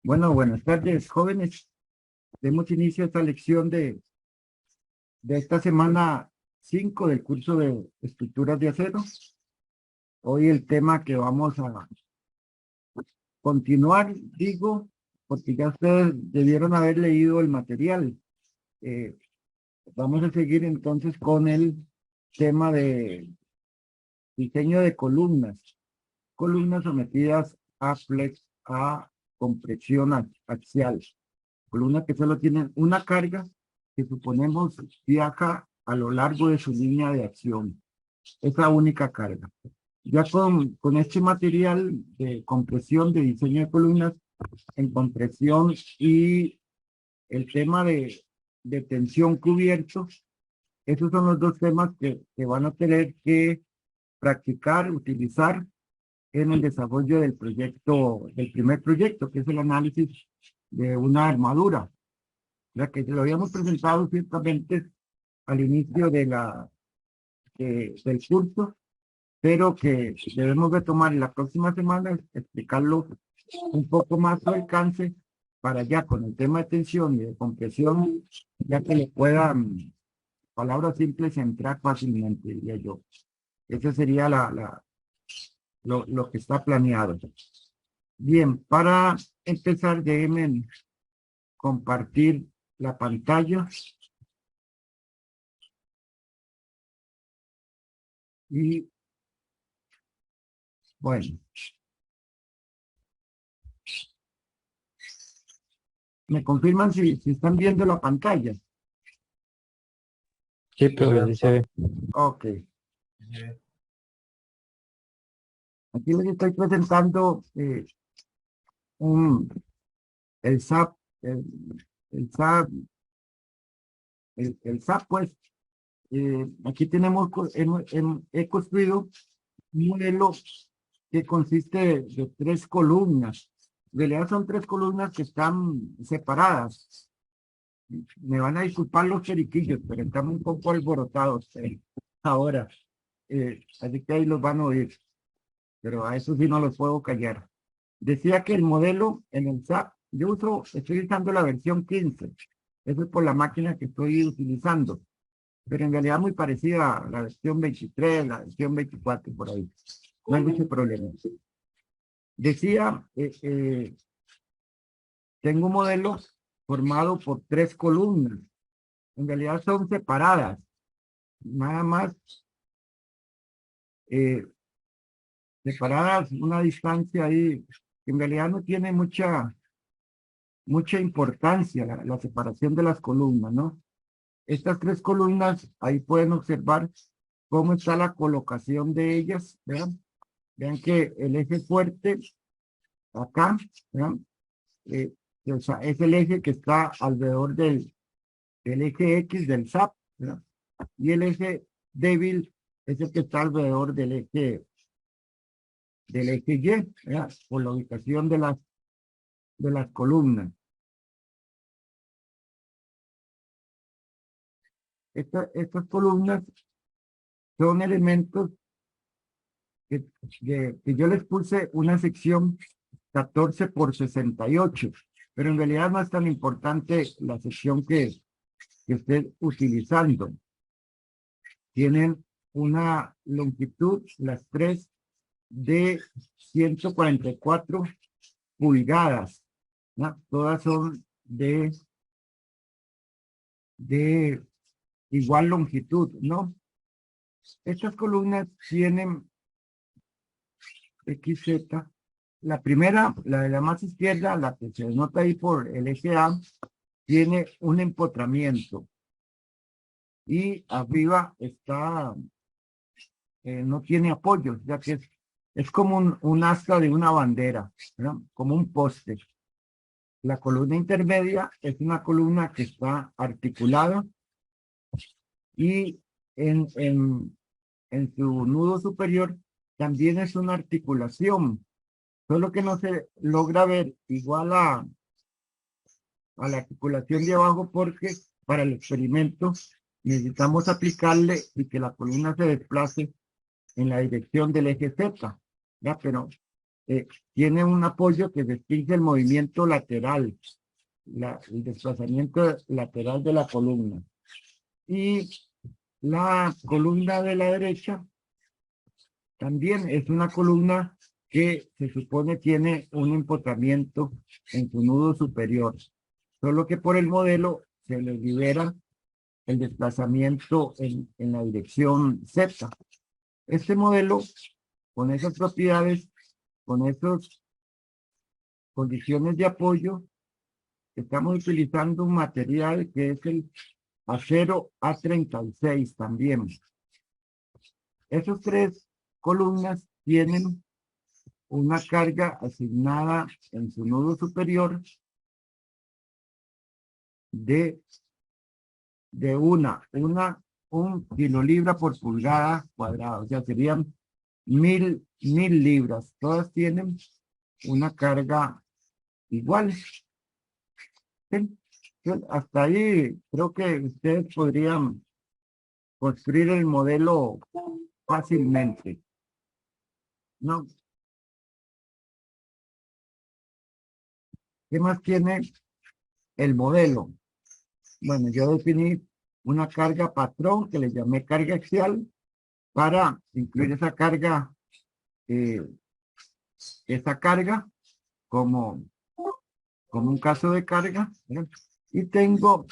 Bueno, buenas tardes, jóvenes. Demos inicio a esta lección de esta semana 5 del curso de estructuras de acero. Hoy el tema que vamos a continuar, digo, porque ya ustedes debieron haber leído el material. Eh, Vamos a seguir entonces con el tema de diseño de columnas. Columnas sometidas a compresión axial. Columnas que solo tienen una carga que suponemos viaja a lo largo de su línea de acción. Es la única carga. Ya con este material de compresión, de diseño de columnas, en compresión y el tema de tensión cubierto, esos son los dos temas que van a tener que practicar, utilizar en el desarrollo del proyecto, del primer proyecto, que es el análisis de una armadura, ya que lo habíamos presentado ciertamente al inicio del curso, pero que debemos de tomar la próxima semana, explicarlo un poco más su alcance, para ya con el tema de tensión y de compresión, ya que le puedan, palabras simples, entrar fácilmente, diría yo. Ese sería lo que está planeado. Bien, para empezar, déjenme compartir la pantalla. Y bueno, me confirman si están viendo la pantalla. Sí, pero sí se ve. Ok. Aquí les estoy presentando el SAP, el SAP, el SAP, pues. Aquí tenemos, he construido un modelo que consiste de 3 columnas. En realidad son 3 columnas que están separadas. Me van a disculpar los periquillos, pero estamos un poco alborotados ahora. Así que ahí los van a oír, pero a eso sí no los puedo callar. Decía que el modelo en el SAP, estoy usando la versión 15. Eso es por la máquina que estoy utilizando, pero en realidad muy parecida a la versión 23, la versión 24, por ahí. No hay mucho problema. Decía, tengo un modelo formado por 3 columnas. En realidad son separadas. Nada más separadas una distancia ahí, que en realidad no tiene mucha importancia la separación de las columnas, ¿no? Estas 3 columnas, ahí pueden observar cómo está la colocación de ellas, ¿vean? Vean que el eje fuerte, acá, ¿vean? O sea, es el eje que está alrededor del eje X del SAP, ¿verdad? Y el eje débil es el que está alrededor del eje Y, ¿verdad? Por la ubicación de las columnas. Estas columnas son elementos que yo les puse una sección 14 por 68, pero en realidad no es tan importante la sección que esté utilizando. Tienen una longitud, las 3, de 144 pulgadas, ¿no? Todas son de igual longitud, ¿no? Estas columnas tienen XZ. La primera, la de la más izquierda, la que se nota ahí por el eje A, tiene un empotramiento. Y arriba está, no tiene apoyo, ya que es como un asta de una bandera, ¿no? Como un poste. La columna intermedia es una columna que está articulada y en su nudo superior también es una articulación, solo que no se logra ver igual a la articulación de abajo, porque para el experimento necesitamos aplicarle y que la columna se desplace en la dirección del eje Z, ¿ya? Pero tiene un apoyo que restringe el movimiento lateral, el desplazamiento lateral de la columna. Y la columna de la derecha también es una columna que se supone tiene un empotramiento en su nudo superior, solo que por el modelo se le libera el desplazamiento en la dirección Z. Este modelo, con esas propiedades, con esas condiciones de apoyo, estamos utilizando un material que es el acero A36 también. Esas tres columnas tienen una carga asignada en su nudo superior de un kilolibra por pulgada cuadrada, o sea, serían mil libras. Todas tienen una carga igual. ¿Sí? Hasta ahí creo que ustedes podrían construir el modelo fácilmente. ¿No? ¿Qué más tiene el modelo? Bueno, yo definí una carga patrón que le llamé carga axial para incluir esa carga como un caso de carga, ¿verdad? Y tengo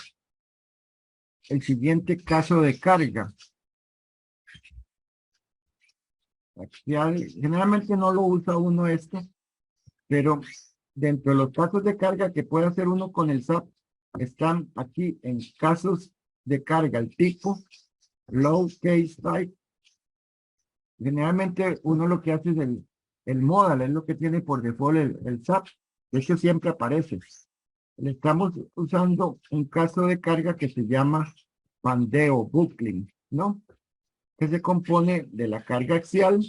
el siguiente caso de carga axial. Generalmente no lo usa uno pero dentro de los casos de carga que puede hacer uno con el SAP, están aquí en casos de carga, el tipo low case type. Generalmente uno lo que hace es el modal, es lo que tiene por default el SAP. De hecho, siempre aparece. Le estamos usando un caso de carga que se llama bandeo, buckling, ¿no? Que se compone de la carga axial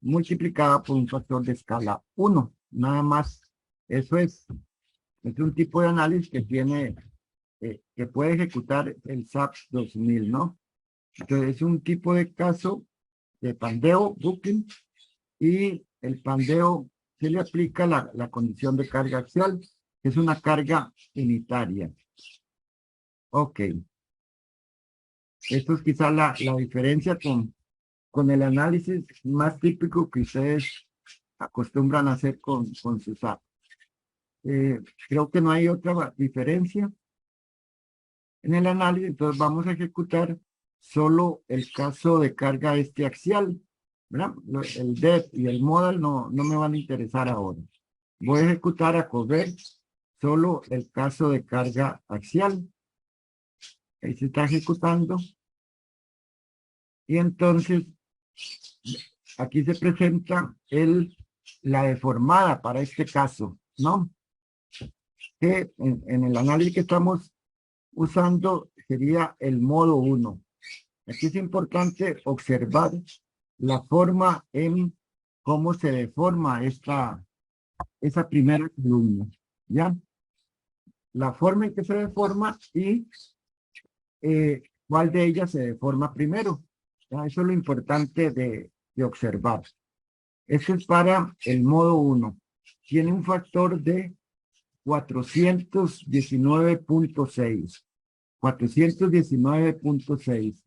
multiplicada por un factor de escala 1. Nada más. Eso es un tipo de análisis que tiene, que puede ejecutar el SAP 2000, ¿no? Entonces es un tipo de caso de pandeo, buckling, y el pandeo se le aplica la condición de carga axial, que es una carga unitaria. Ok. Esto es quizá la diferencia con el análisis más típico que ustedes acostumbran a hacer con su SAP. Creo que no hay otra diferencia en el análisis, entonces vamos a ejecutar solo el caso de carga axial, ¿verdad? El DEF y el modal no me van a interesar ahora. Voy a ejecutar a correr solo el caso de carga axial. Ahí se está ejecutando. Y entonces, aquí se presenta la deformada para este caso, ¿no? Que en el análisis que estamos usando sería el modo 1. Aquí es importante observar la forma en cómo se deforma esa primera columna, ¿ya? La forma en que se deforma y cuál de ellas se deforma primero. ¿Ya? Eso es lo importante de observar. Eso es para el modo 1. Tiene un factor de 419.6. 419.6.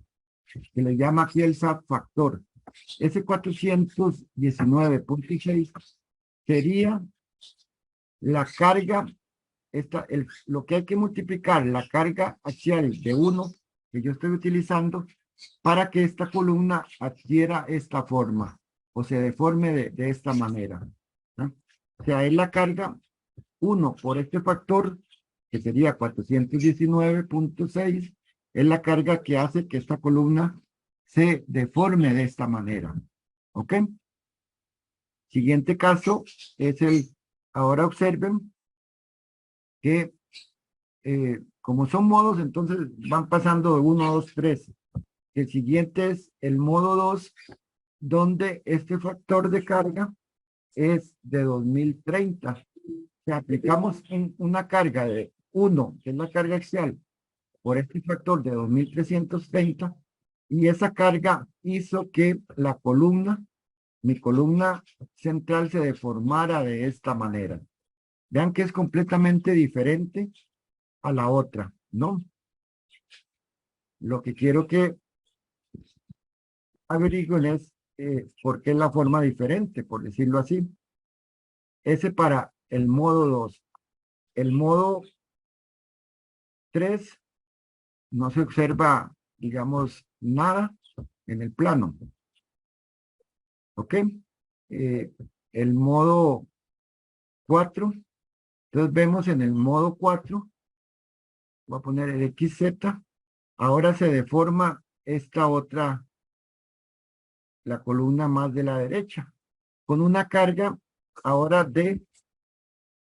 Que le llama aquí el SAP factor. Ese 419.6 sería la carga, lo que hay que multiplicar, la carga axial de 1 que yo estoy utilizando para que esta columna adquiera esta forma o se deforme de esta manera, ¿no? O sea, es la carga 1 por este factor, que sería 419.6, es la carga que hace que esta columna se deforme de esta manera. ¿Ok? Siguiente caso es ahora observen que como son modos, entonces van pasando de 1, 2, 3. El siguiente es el modo 2, donde este factor de carga es de 2030. Si aplicamos una carga de 1, que es la carga axial, por este factor de 2330, y esa carga hizo que la columna mi columna central se deformara de esta manera. Vean que es completamente diferente a la otra, ¿no? Lo que quiero que averigüen es por qué es la forma diferente, por decirlo así. Ese para el modo 2. El modo 3 no se observa, digamos, nada en el plano. ¿Ok? El modo 4. Entonces vemos en el modo 4, voy a poner el XZ, ahora se deforma esta otra, la columna más de la derecha, con una carga ahora de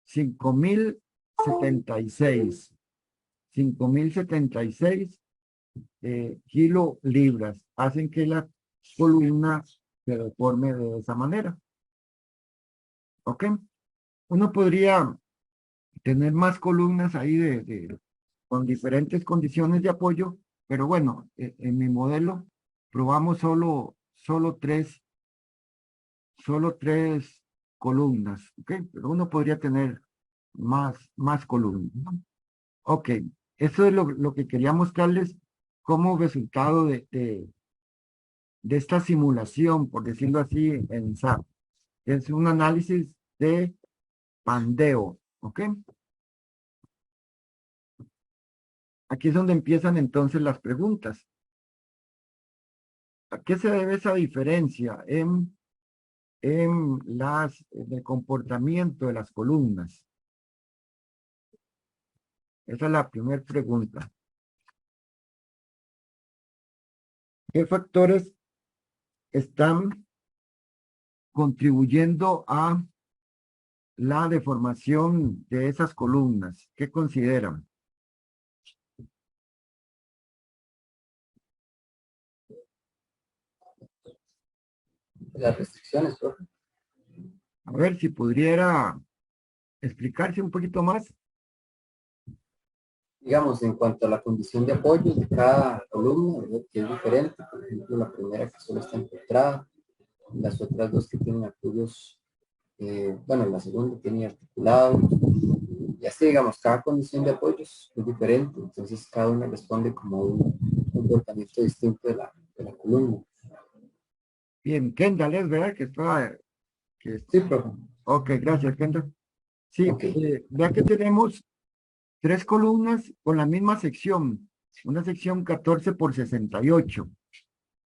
5076. 5076 kilolibras hacen que la columna se deforme de esa manera. ¿Ok? Uno podría tener más columnas ahí con diferentes condiciones de apoyo, pero bueno, en mi modelo probamos solo tres columnas, ¿ok? Pero uno podría tener más columnas, ¿no? Ok, eso es lo que quería mostrarles como resultado de esta simulación, por decirlo así, en SAP. Es un análisis de pandeo, ¿ok? Aquí es donde empiezan entonces las preguntas. ¿A qué se debe esa diferencia en el comportamiento de las columnas? Esa es la primera pregunta. ¿Qué factores están contribuyendo a la deformación de esas columnas? ¿Qué consideran? Las restricciones, profe. A ver si pudiera explicarse un poquito más. Digamos, en cuanto a la condición de apoyo de cada columna, ¿verdad? Que es diferente. Por ejemplo, la primera que solo está empotrada, las otras dos que tienen apoyos, bueno, la segunda tiene articulado. Y así, digamos, cada condición de apoyos es diferente. Entonces, cada una responde como un comportamiento distinto de la columna. Bien, Kendall, es verdad que estaba... Sí, profe. Ok, gracias, Kendall. Sí, Ok. vea que tenemos tres columnas con la misma sección, una sección 14 por 68.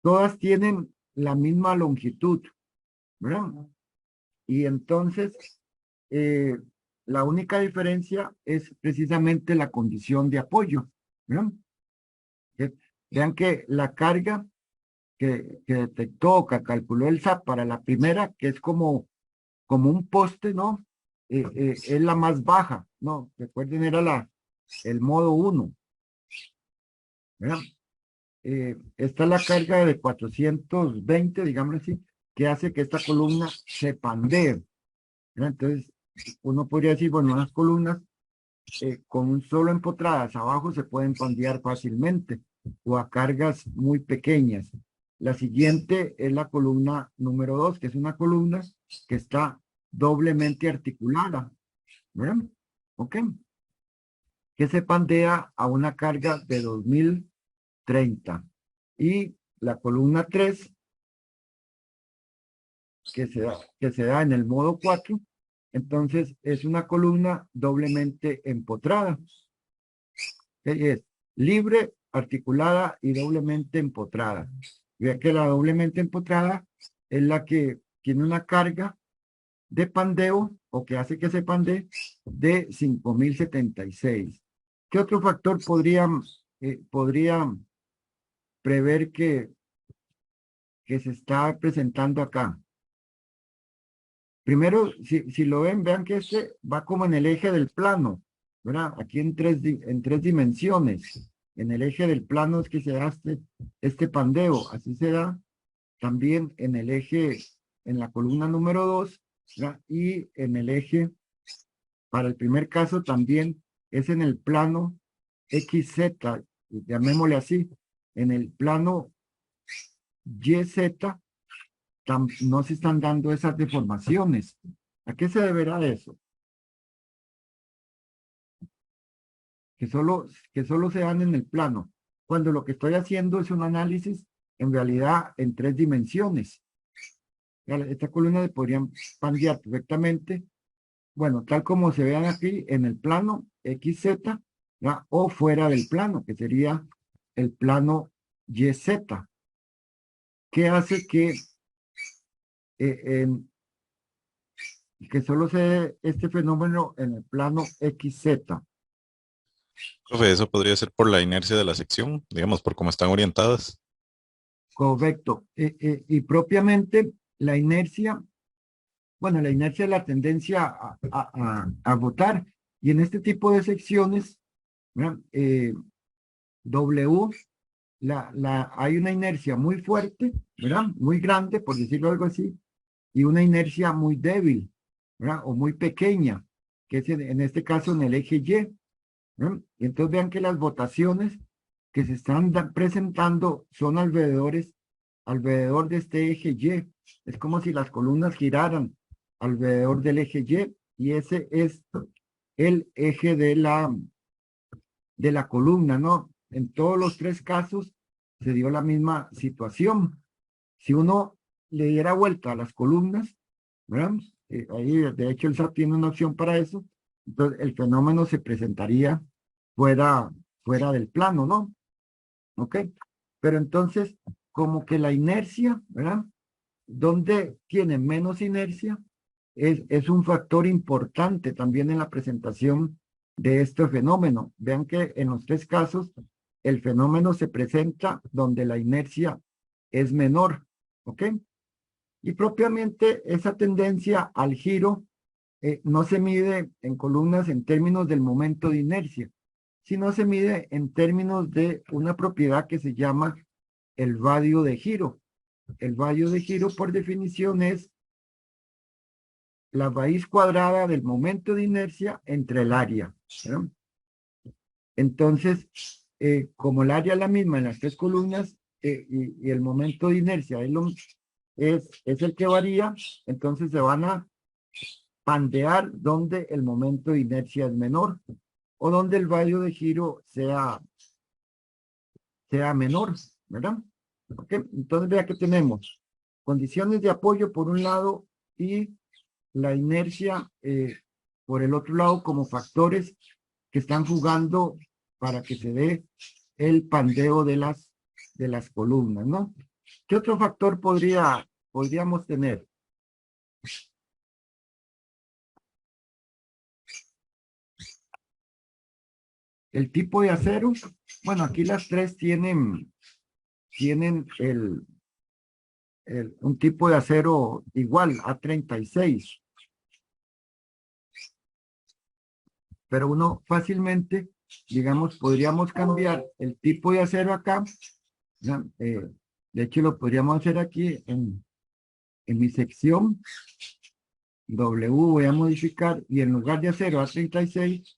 Todas tienen la misma longitud, ¿verdad? Y entonces, eh, la única diferencia es precisamente la condición de apoyo, ¿verdad? Que- Vean que la carga que detectó, que calculó el SAP para la primera, que es como un poste, ¿no? Es la más baja, ¿no? Recuerden, era el modo 1, ¿verdad? Esta es la carga de 420, digamos así, que hace que esta columna se pandee, ¿verdad? Entonces, uno podría decir, bueno, las columnas con un solo empotradas abajo se pueden pandear fácilmente o a cargas muy pequeñas. La siguiente es la columna número 2, que es una columna que está doblemente articulada, ¿verdad? ¿Ok? Que se pandea a una carga de 2030. Y la columna 3, que se da en el modo 4, entonces es una columna doblemente empotrada. Es libre, articulada y doblemente empotrada. Vea que la doblemente empotrada es la que tiene una carga de pandeo o que hace que se pandee de 5076. ¿Qué otro factor podría prever que se está presentando acá? Primero, si lo ven, vean que este va como en el eje del plano, ¿verdad? Aquí en tres dimensiones. En el eje del plano es que se da este pandeo. Así se da también en el eje, en la columna número 2, ¿verdad? Y en el eje, para el primer caso también es en el plano XZ, llamémosle así, en el plano YZ, no se están dando esas deformaciones. ¿A qué se deberá eso? Que solo se dan en el plano, cuando lo que estoy haciendo es un análisis en realidad en 3 dimensiones. Esta columna se podría pandear perfectamente, bueno, tal como se vean aquí en el plano XZ, ¿verdad? O fuera del plano, que sería el plano YZ, que hace que solo se dé este fenómeno en el plano XZ. Profe, eso podría ser por la inercia de la sección, digamos, por cómo están orientadas. Correcto. Y propiamente la inercia, bueno, la inercia es la tendencia a rotar. Y en este tipo de secciones, ¿verdad? W, hay una inercia muy fuerte, ¿verdad? Muy grande, por decirlo algo así, y una inercia muy débil, ¿verdad? O muy pequeña, que es en este caso en el eje Y. ¿verdad? Y entonces vean que las rotaciones que se están presentando son alrededor de este eje Y. Es como si las columnas giraran alrededor del eje Y ese es el eje de la columna, ¿no? En todos los 3 casos se dio la misma situación. Si uno le diera vuelta a las columnas, ¿verdad? Ahí, de hecho, el SAT tiene una opción para eso. Entonces, el fenómeno se presentaría fuera del plano, ¿no? ¿Ok? Pero entonces, como que la inercia, ¿verdad? Donde tiene menos inercia, es un factor importante también en la presentación de este fenómeno. Vean que en los 3 casos, el fenómeno se presenta donde la inercia es menor, ¿ok? Y propiamente esa tendencia al giro no se mide en columnas en términos del momento de inercia, sino se mide en términos de una propiedad que se llama el radio de giro. El radio de giro, por definición, es la raíz cuadrada del momento de inercia entre el área. ¿verdad? Entonces, como el área es la misma en las 3 columnas y el momento de inercia es el que varía, entonces se van a pandear donde el momento de inercia es menor o donde el radio de giro sea menor, ¿verdad? ¿Okay? Entonces vea que tenemos condiciones de apoyo por un lado y la inercia por el otro lado como factores que están jugando para que se dé el pandeo de las columnas, ¿no? ¿Qué otro factor podríamos tener? El tipo de acero, bueno, aquí las 3 tienen un tipo de acero igual, A36. Pero uno fácilmente, digamos, podríamos cambiar el tipo de acero acá. De hecho, lo podríamos hacer aquí en mi sección. W voy a modificar y en lugar de acero A36,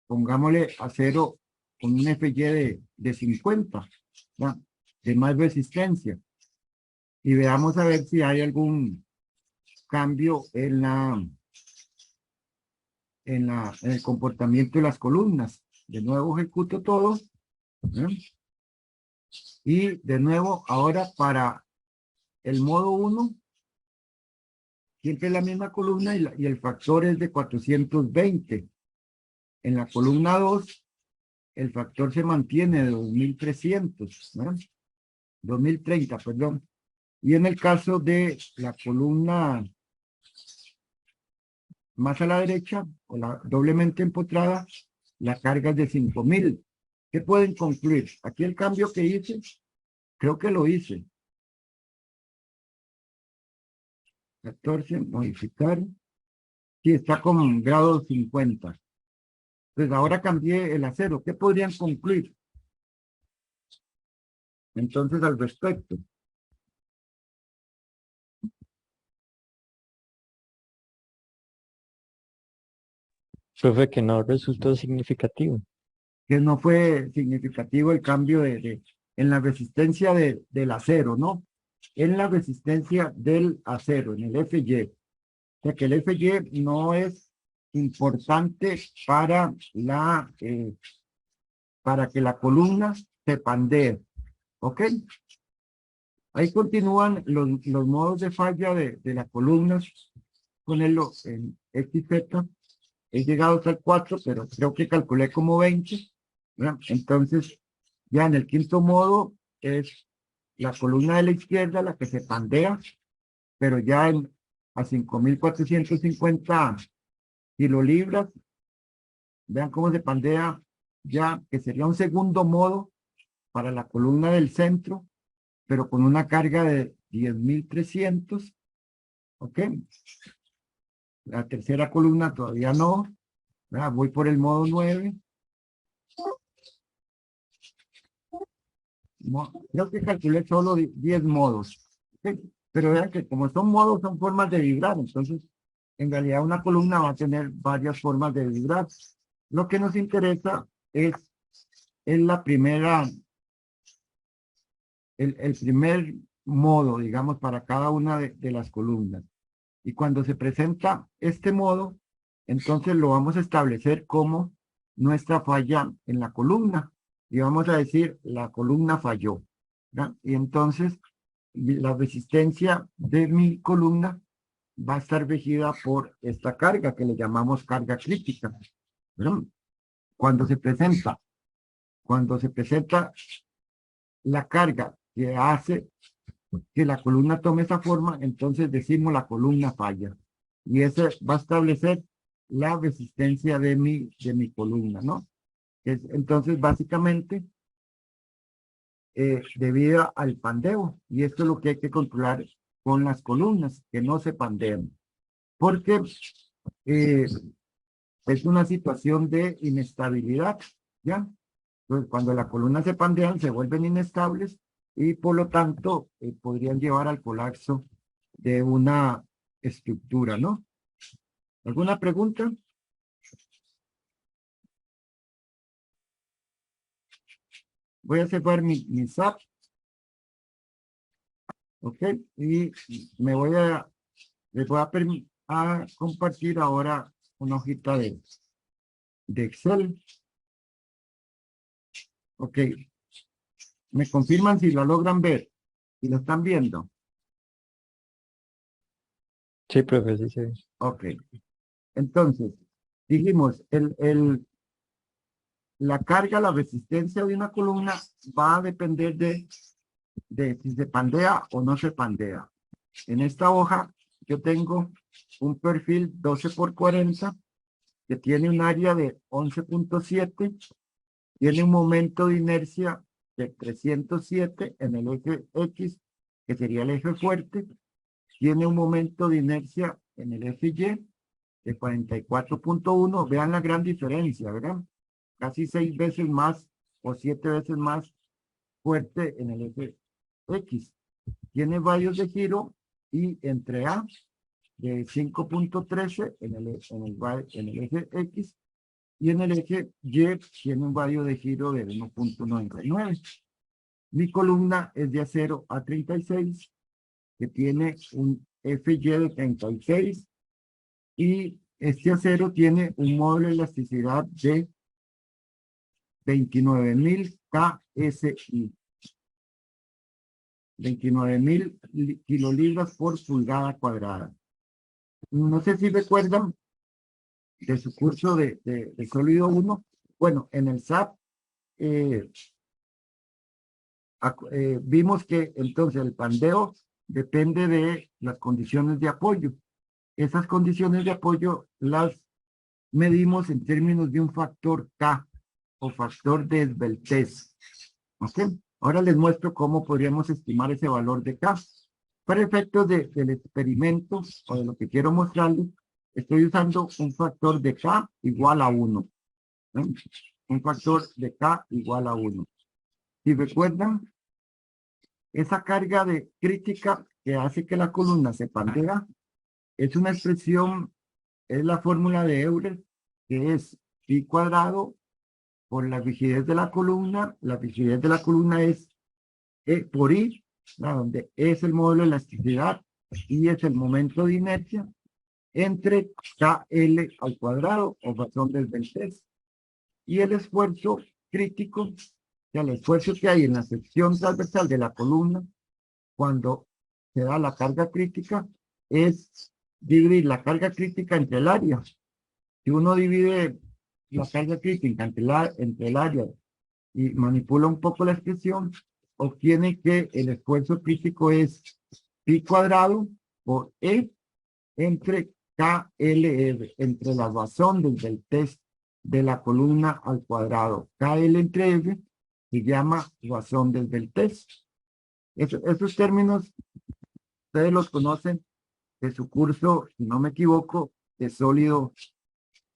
pongámosle acero con un FY de 50, ¿ya? De más resistencia. Y veamos a ver si hay algún cambio en el comportamiento de las columnas. De nuevo ejecuto todo. ¿eh? Y de nuevo, ahora para el modo 1, siempre es la misma columna y el factor es de 420. En la columna 2, el factor se mantiene de 2300, ¿no? 2030, perdón. Y en el caso de la columna más a la derecha, o la doblemente empotrada, la carga es de 5000. ¿Qué pueden concluir? Aquí el cambio que hice, creo que lo hice. 14, modificar. Sí, está con grado 50. Entonces ahora cambié el acero. ¿Qué podrían concluir? Entonces al respecto. Profe, que no resultó significativo. Que no fue significativo el cambio en la resistencia del acero, ¿no? en la resistencia del acero, en el FY. O sea que el FY no es importante para para que la columna se pandee. ¿Ok? Ahí continúan los modos de falla de las columnas. Ponerlo en XZ. He llegado hasta el 4, pero creo que calculé como 20. ¿Verdad? Entonces, ya en el quinto modo es la columna de la izquierda la que se pandea, pero ya a 5.450 kilolibras. Vean cómo se pandea ya, que sería un segundo modo para la columna del centro, pero con una carga de 10.300. ¿Ok? La tercera columna todavía no. ¿Verdad? Voy por el modo 9. Creo que calculé solo 10 modos. ¿Ok? Pero vean que como son modos, son formas de vibrar. Entonces, en realidad una columna va a tener varias formas de vibrar. Lo que nos interesa es la primera, el primer modo, digamos, para cada una de las columnas. Y cuando se presenta este modo, entonces lo vamos a establecer como nuestra falla en la columna. Y vamos a decir, la columna falló. ¿Ya? Y entonces, la resistencia de mi columna va a estar regida por esta carga que le llamamos carga crítica. ¿Verdad? Cuando se presenta la carga que hace que la columna tome esa forma, entonces decimos la columna falla. Y ese va a establecer la resistencia de mi columna, ¿no? Entonces, básicamente, debido al pandeo. Y esto es lo que hay que controlar con las columnas, que no se pandeen. Porque es una situación de inestabilidad, ¿ya? Entonces, cuando la columna se pandean, se vuelven inestables y por lo tanto podrían llevar al colapso de una estructura, ¿no? ¿Alguna pregunta? Voy a cerrar mi SAP. Ok, y les voy a compartir ahora una hojita de Excel. Ok, me confirman si la logran ver, si lo están viendo. Sí, profe, sí se ve. Ok, entonces, dijimos, la carga, la resistencia de una columna va a depender de si se pandea o no se pandea. En esta hoja yo tengo un perfil 12 por 40 que tiene un área de 11.7, tiene un momento de inercia de 307 en el eje X, que sería el eje fuerte, tiene un momento de inercia en el eje Y de 44.1, vean la gran diferencia, ¿verdad? Casi 6 veces más o 7 veces más fuerte en el eje X. Tiene radios de giro y entre A de 5.13 en el eje X y en el eje Y tiene un radio de giro de 1.99. Mi columna es de acero A36 que tiene un FY de 36 y este acero tiene un módulo de elasticidad de 29.000 KSI. 29.000 kilolibras por pulgada cuadrada. No sé si recuerdan de su curso de sólido 1. Bueno, en el SAP vimos que entonces el pandeo depende de las condiciones de apoyo. Esas condiciones de apoyo las medimos en términos de un factor K o factor de esbeltez. ¿Ok? Ahora les muestro cómo podríamos estimar ese valor de K. Para efectos del experimento o de lo que quiero mostrarles, estoy usando un factor de K igual a 1. ¿Eh? Un factor de K igual a 1. Si recuerdan, esa carga de crítica que hace que la columna se pandea es una expresión, es la fórmula de Euler, que es pi cuadrado por la rigidez de la columna. La rigidez de la columna es por I ¿verdad? Donde es el módulo de elasticidad y es el momento de inercia entre KL al cuadrado o razón del test. Y el esfuerzo crítico, o sea, el esfuerzo que hay en la sección transversal de la columna cuando se da la carga crítica es dividir la carga crítica entre el área. Si uno divide la carga crítica entre el área y manipula un poco la expresión, obtiene que el esfuerzo crítico es pi cuadrado por E entre KLR, entre la razón del test de la columna al cuadrado. KL entre F se llama razón del test. Esos términos ustedes los conocen de su curso, si no me equivoco, de sólido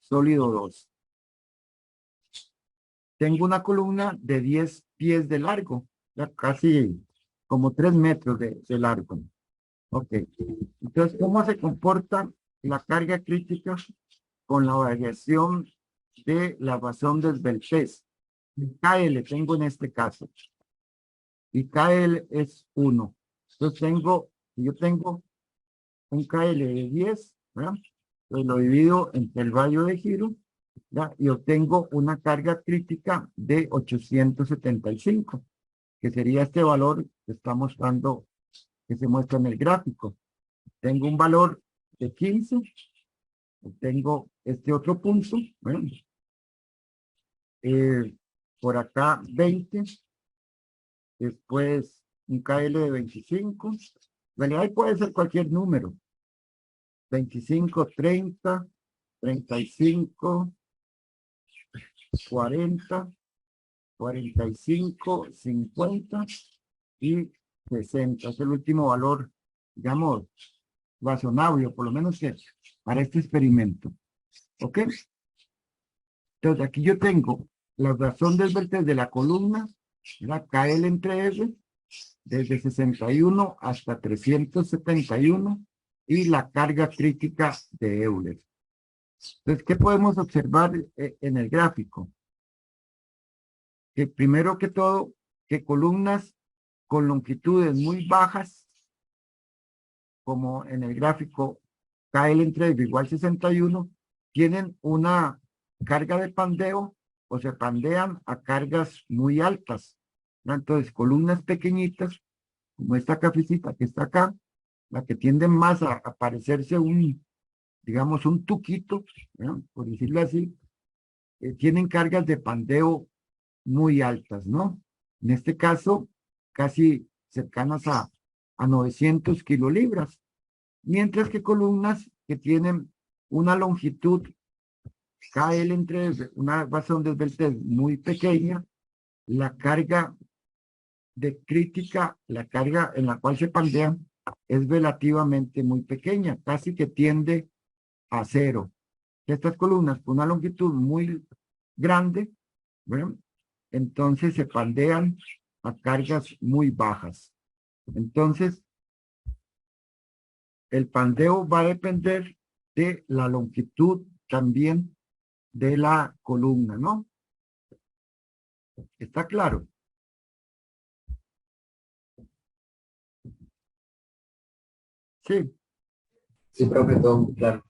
2. Tengo una columna de 10 pies de largo, ya casi como 3 metros de largo. Ok. Entonces, ¿cómo se comporta la carga crítica con la variación de la razón del test? KL tengo en este caso. Y KL es 1. Entonces yo tengo un KL de 10, ¿verdad? Pues lo divido entre el radio de giro, ¿verdad? Y obtengo una carga crítica de 875, que sería este valor que está mostrando, que se muestra en el gráfico. Tengo un valor de 15, obtengo este otro punto, ¿verdad? Por acá 20, después un KL de 25, en realidad puede ser cualquier número, 25, 30, 35, 40, 45, 50 y 60. Es el último valor, digamos, razonable, o por lo menos que para este experimento. ¿Ok? Entonces, aquí yo tengo la razón del vértice de la columna, la KL entre R, desde 61 hasta 371, y la carga crítica de Euler. Entonces, ¿qué podemos observar en el gráfico? Que primero que todo, que columnas con longitudes muy bajas, como en el gráfico KL entre R igual 61, tienen una carga de pandeo o se pandean a cargas muy altas, ¿no? Entonces, columnas pequeñitas, como esta cafecita que está acá, la que tienden más a parecerse digamos, un tuquito, ¿no? Por decirlo así, tienen cargas de pandeo muy altas, ¿no? En este caso, casi cercanas a 900 kilolibras, mientras que columnas que tienen una longitud KL entre una razón de vértice muy pequeña, la carga de crítica, la carga en la cual se pandean, es relativamente muy pequeña, casi que tiende a 0. Estas columnas con una longitud muy grande, ¿verdad? Entonces se pandean a cargas muy bajas. Entonces, el pandeo va a depender de la longitud también de la columna, ¿no? ¿Está claro? Sí. Sí, profe, todo muy claro.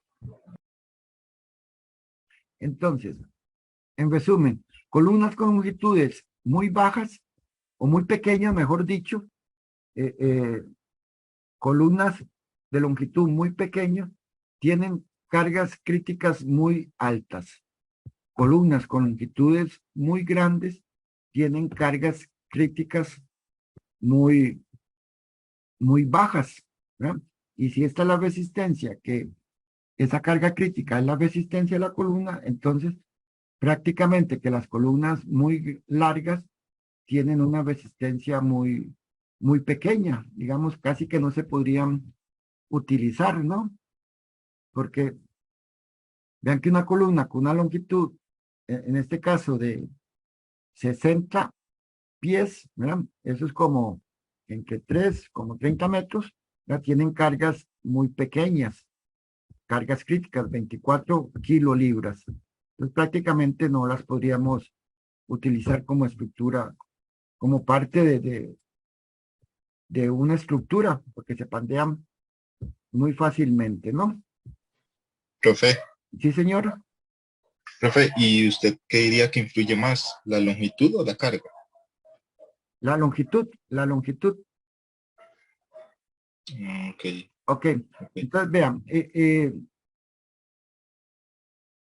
Entonces, en resumen, columnas con longitudes muy bajas o muy pequeñas, mejor dicho, columnas de longitud muy pequeña tienen cargas críticas muy altas. Columnas con longitudes muy grandes tienen cargas críticas muy bajas, ¿verdad? Y si esta es la resistencia, que esa carga crítica es la resistencia de la columna, entonces prácticamente que las columnas muy largas tienen una resistencia muy pequeña, digamos, casi que no se podrían utilizar, ¿no? Porque vean que una columna con una longitud, en este caso de 60 pies, ¿verdad? Eso es como entre 3, como 30 metros, ya tienen cargas muy pequeñas, cargas críticas, 24 kilolibras. Entonces prácticamente no las podríamos utilizar como estructura, como parte de de una estructura, porque se pandean muy fácilmente, ¿no? Profe, Sí, señora. profe, ¿y usted qué diría que influye más, la longitud o la carga? La longitud, Ok, ok. ok. Entonces, vean, que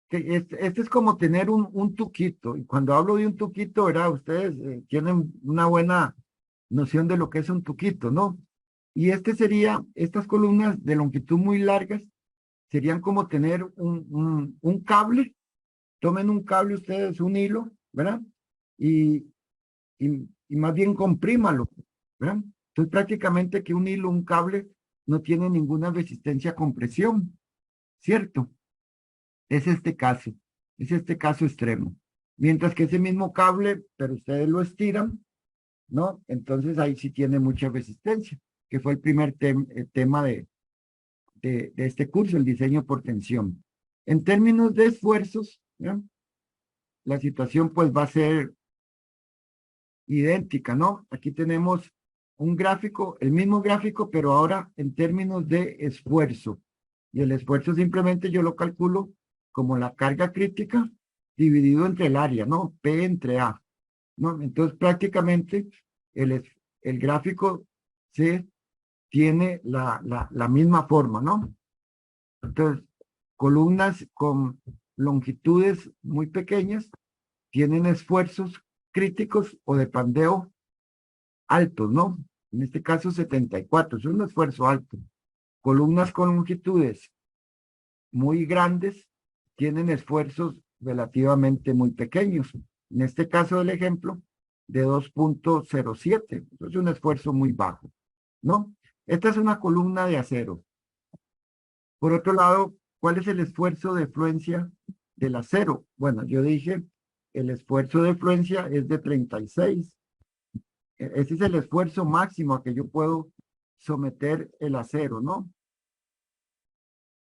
este es como tener un tuquito, y cuando hablo de un tuquito, ¿verdad? Ustedes tienen una buena noción de lo que es un tuquito, ¿no? Y estas columnas de longitud muy largas, serían como tener un cable. Tomen un cable ustedes, un hilo, ¿verdad? Y, y más bien comprímalo, ¿verdad? Entonces prácticamente que un hilo, un cable, no tiene ninguna resistencia a compresión, ¿cierto? Es este caso extremo. Mientras que ese mismo cable, pero ustedes lo estiran, ¿no? Entonces ahí sí tiene mucha resistencia, que fue el primer tema de este curso, el diseño por tensión. En términos de esfuerzos, ¿ya? La situación pues va a ser idéntica, ¿no? Aquí tenemos un gráfico, el mismo gráfico, pero ahora en términos de esfuerzo. Y el esfuerzo simplemente yo lo calculo como la carga crítica dividido entre el área, ¿no? P entre A, ¿no? Entonces prácticamente el gráfico se tiene la misma forma, ¿no? Entonces, columnas con longitudes muy pequeñas tienen esfuerzos críticos o de pandeo altos, ¿no? En este caso 74, es un esfuerzo alto. Columnas con longitudes muy grandes tienen esfuerzos relativamente muy pequeños. En este caso del ejemplo, de 2.07, eso es un esfuerzo muy bajo, ¿no? Esta es una columna de acero. Por otro lado, ¿cuál es el esfuerzo de fluencia del acero? Bueno, yo dije, el esfuerzo de fluencia es de 36. Ese es el esfuerzo máximo a que yo puedo someter el acero, ¿no?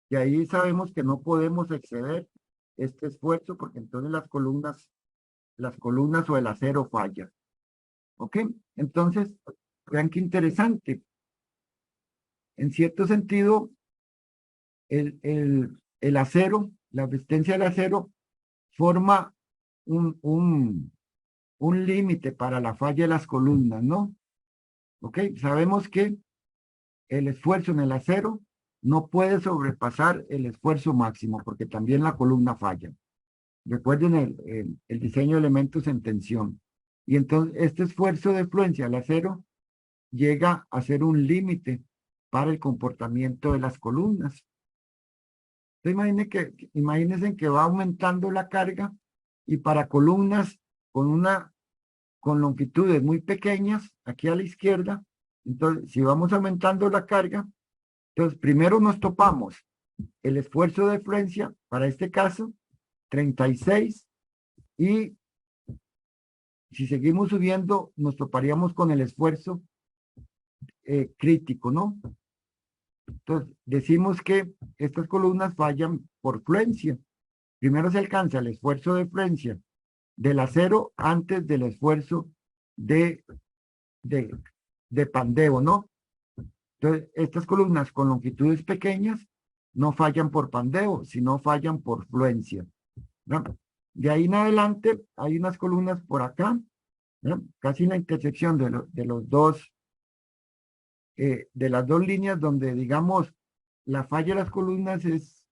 Y ahí sabemos que no podemos exceder este esfuerzo porque entonces las columnas o el acero falla. ¿Ok? Entonces, vean qué interesante. En cierto sentido, el acero, la resistencia del acero, forma un límite para la falla de las columnas, ¿no? ¿Ok? Sabemos que el esfuerzo en el acero no puede sobrepasar el esfuerzo máximo porque también la columna falla. Recuerden el diseño de elementos en tensión. Y entonces este esfuerzo de fluencia al acero llega a ser un límite para el comportamiento de las columnas. Entonces imagínense que va aumentando la carga y para columnas con longitudes muy pequeñas, aquí a la izquierda, entonces si vamos aumentando la carga, entonces primero nos topamos el esfuerzo de fluencia, para este caso, 36, y si seguimos subiendo, nos toparíamos con el esfuerzo crítico, ¿no? Entonces, decimos que estas columnas fallan por fluencia. Primero se alcanza el esfuerzo de fluencia del acero antes del esfuerzo de, de pandeo, ¿no? Entonces, estas columnas con longitudes pequeñas no fallan por pandeo, sino fallan por fluencia, ¿no? De ahí en adelante hay unas columnas por acá, ¿no? Casi en la intersección de los dos, de las dos líneas donde, digamos, la falla de las columnas es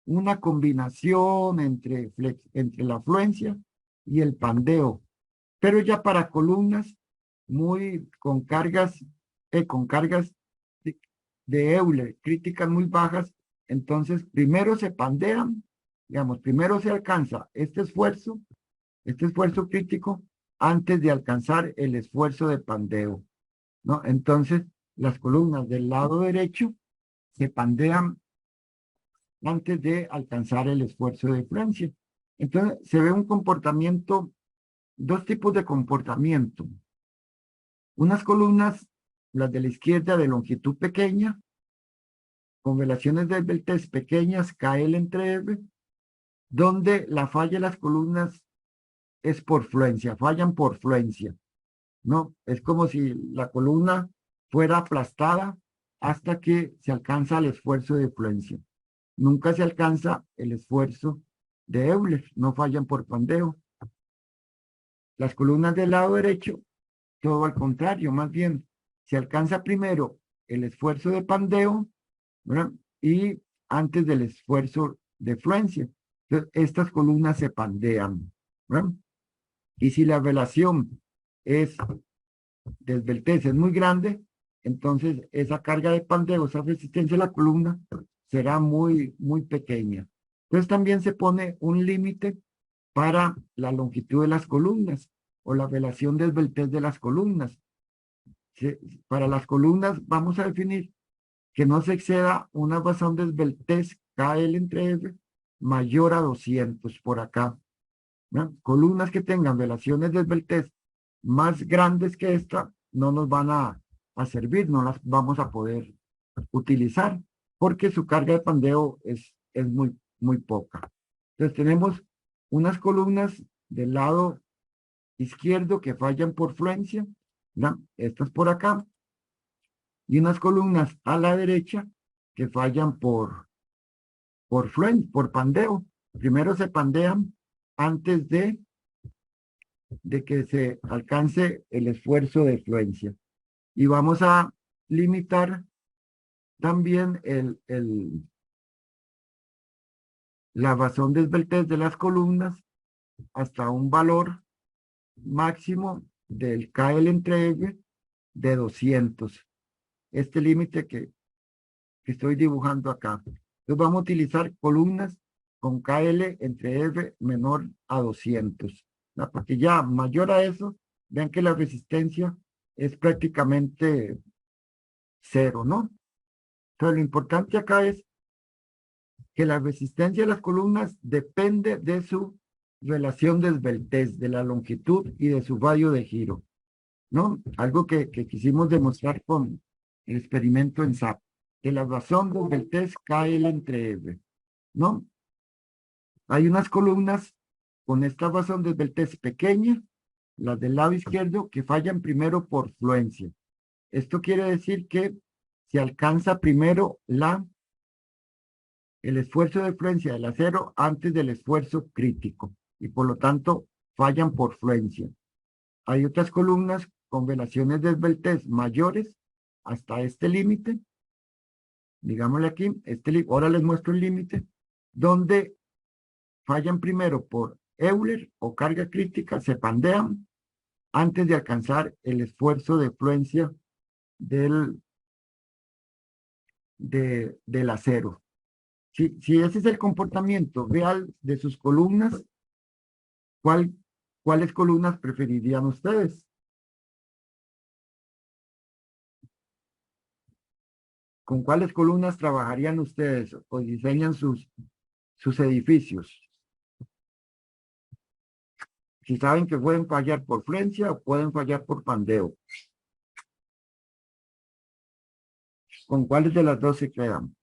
una combinación entre la fluencia y el pandeo, pero ya para columnas con cargas de, de Euler, críticas muy bajas, entonces primero se pandean, digamos, primero se alcanza este esfuerzo crítico antes de alcanzar el esfuerzo de pandeo, ¿no? Entonces, las columnas del lado derecho se pandean antes de alcanzar el esfuerzo de fluencia. Entonces, se ve un comportamiento, dos tipos de comportamiento. Unas columnas, las de la izquierda de longitud pequeña, con relaciones de Beltes pequeñas, KL entre R, donde la falla de las columnas es por fluencia, fallan por fluencia, ¿no? Es como si la columna fuera aplastada hasta que se alcanza el esfuerzo de fluencia. Nunca se alcanza el esfuerzo de Euler, no fallan por pandeo. Las columnas del lado derecho, todo al contrario, más bien, se alcanza primero el esfuerzo de pandeo, ¿verdad? Y antes del esfuerzo de fluencia. Entonces, estas columnas se pandean, ¿verdad? Y si la relación es desveltez es muy grande, entonces esa carga de pandeo, esa resistencia de la columna será muy pequeña. Entonces también se pone un límite para la longitud de las columnas o la relación desveltez de las columnas. Para las columnas vamos a definir que no se exceda una razón de desveltez KL entre F mayor a 200 por acá, ¿no? Columnas que tengan relaciones de desveltez más grandes que esta no nos van a servir, no las vamos a poder utilizar porque su carga de pandeo es muy poca. Entonces tenemos unas columnas del lado izquierdo que fallan por fluencia, ¿no? Estas por acá, y unas columnas a la derecha que fallan por pandeo. Primero se pandean antes de que se alcance el esfuerzo de fluencia. Y vamos a limitar también la razón de desveltez de las columnas hasta un valor máximo del KL entre F de 200. Este límite que estoy dibujando acá. Entonces vamos a utilizar columnas con KL entre F menor a 200. ¿No? Porque ya mayor a eso, vean que la resistencia es prácticamente cero, ¿no? Entonces lo importante acá es que la resistencia de las columnas depende de su relación de desveltez, de la longitud y de su radio de giro, ¿no? Algo que quisimos demostrar con el experimento en SAP, que la razón de desveltez KL entre F, ¿no? Hay unas columnas con esta razón de desveltez pequeña, las del lado izquierdo, que fallan primero por fluencia. Esto quiere decir que se alcanza primero el esfuerzo de fluencia del acero antes del esfuerzo crítico y por lo tanto fallan por fluencia. Hay otras columnas con relaciones de desveltez mayores hasta este límite, digámosle aquí, ahora les muestro el límite, donde fallan primero por Euler o carga crítica, se pandean antes de alcanzar el esfuerzo de fluencia del acero. Si ese es el comportamiento real de sus columnas, ¿cuáles columnas preferirían ustedes? ¿Con cuáles columnas trabajarían ustedes o diseñan sus edificios? Si saben que pueden fallar por fluencia o pueden fallar por pandeo. ¿Con cuáles de las dos se quedan?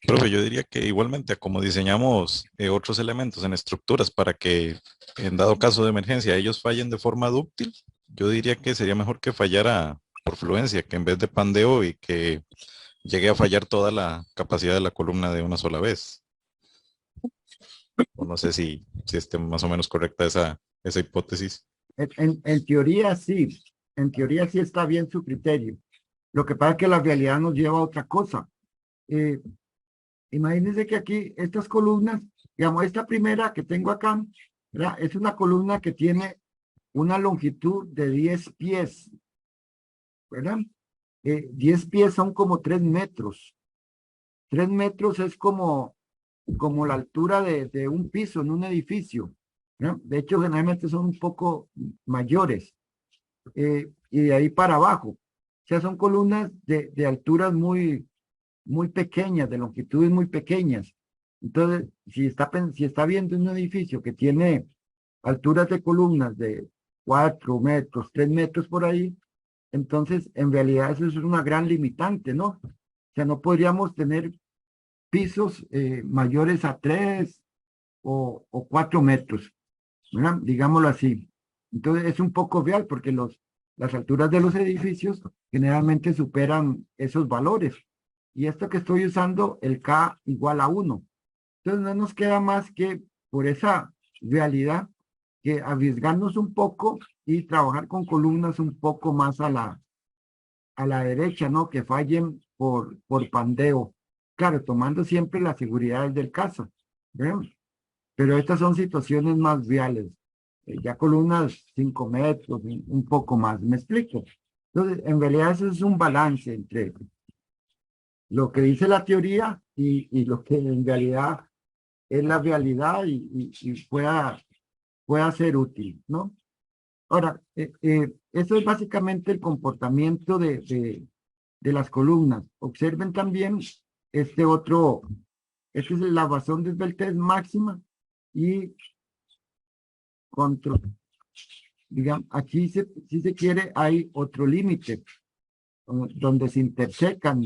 Profe, yo diría que igualmente como diseñamos otros elementos en estructuras para que en dado caso de emergencia ellos fallen de forma dúctil, yo diría que sería mejor que fallara por fluencia, que en vez de pandeo y que llegue a fallar toda la capacidad de la columna de una sola vez. O no sé si esté más o menos correcta esa hipótesis. En teoría sí, está bien su criterio. Lo que pasa es que la realidad nos lleva a otra cosa. Imagínense que aquí estas columnas, digamos, esta primera que tengo acá, ¿verdad? Es una columna que tiene una longitud de 10 pies, ¿verdad? 10 pies son como 3 metros. 3 metros es como la altura de un piso en un edificio, ¿no? De hecho, generalmente son un poco mayores. Y de ahí para abajo. O sea, son columnas de alturas muy pequeñas, de longitudes muy pequeñas. Entonces, si está viendo un edificio que tiene alturas de columnas de 4 metros, 3 metros por ahí, entonces en realidad eso es una gran limitante, ¿no? O sea, no podríamos tener pisos mayores a 3 o 4 metros. ¿verdad? Digámoslo así. Entonces es un poco real porque las alturas de los edificios generalmente superan esos valores. Y esto que estoy usando, el K igual a 1. Entonces no nos queda más que por esa realidad que arriesgarnos un poco y trabajar con columnas un poco más a la derecha, ¿no? Que fallen por pandeo. Claro, tomando siempre las seguridades del caso. ¿Verdad? Pero estas son situaciones más reales. Ya columnas 5 metros, un poco más. ¿Me explico? Entonces, en realidad eso es un balance entre lo que dice la teoría y lo que en realidad es la realidad y pueda ser útil, ¿no? Ahora, eso es básicamente el comportamiento de las columnas. Observen también este otro, esta es la razón de esbeltez máxima y control. Digamos, aquí si se quiere hay otro límite donde se intersecan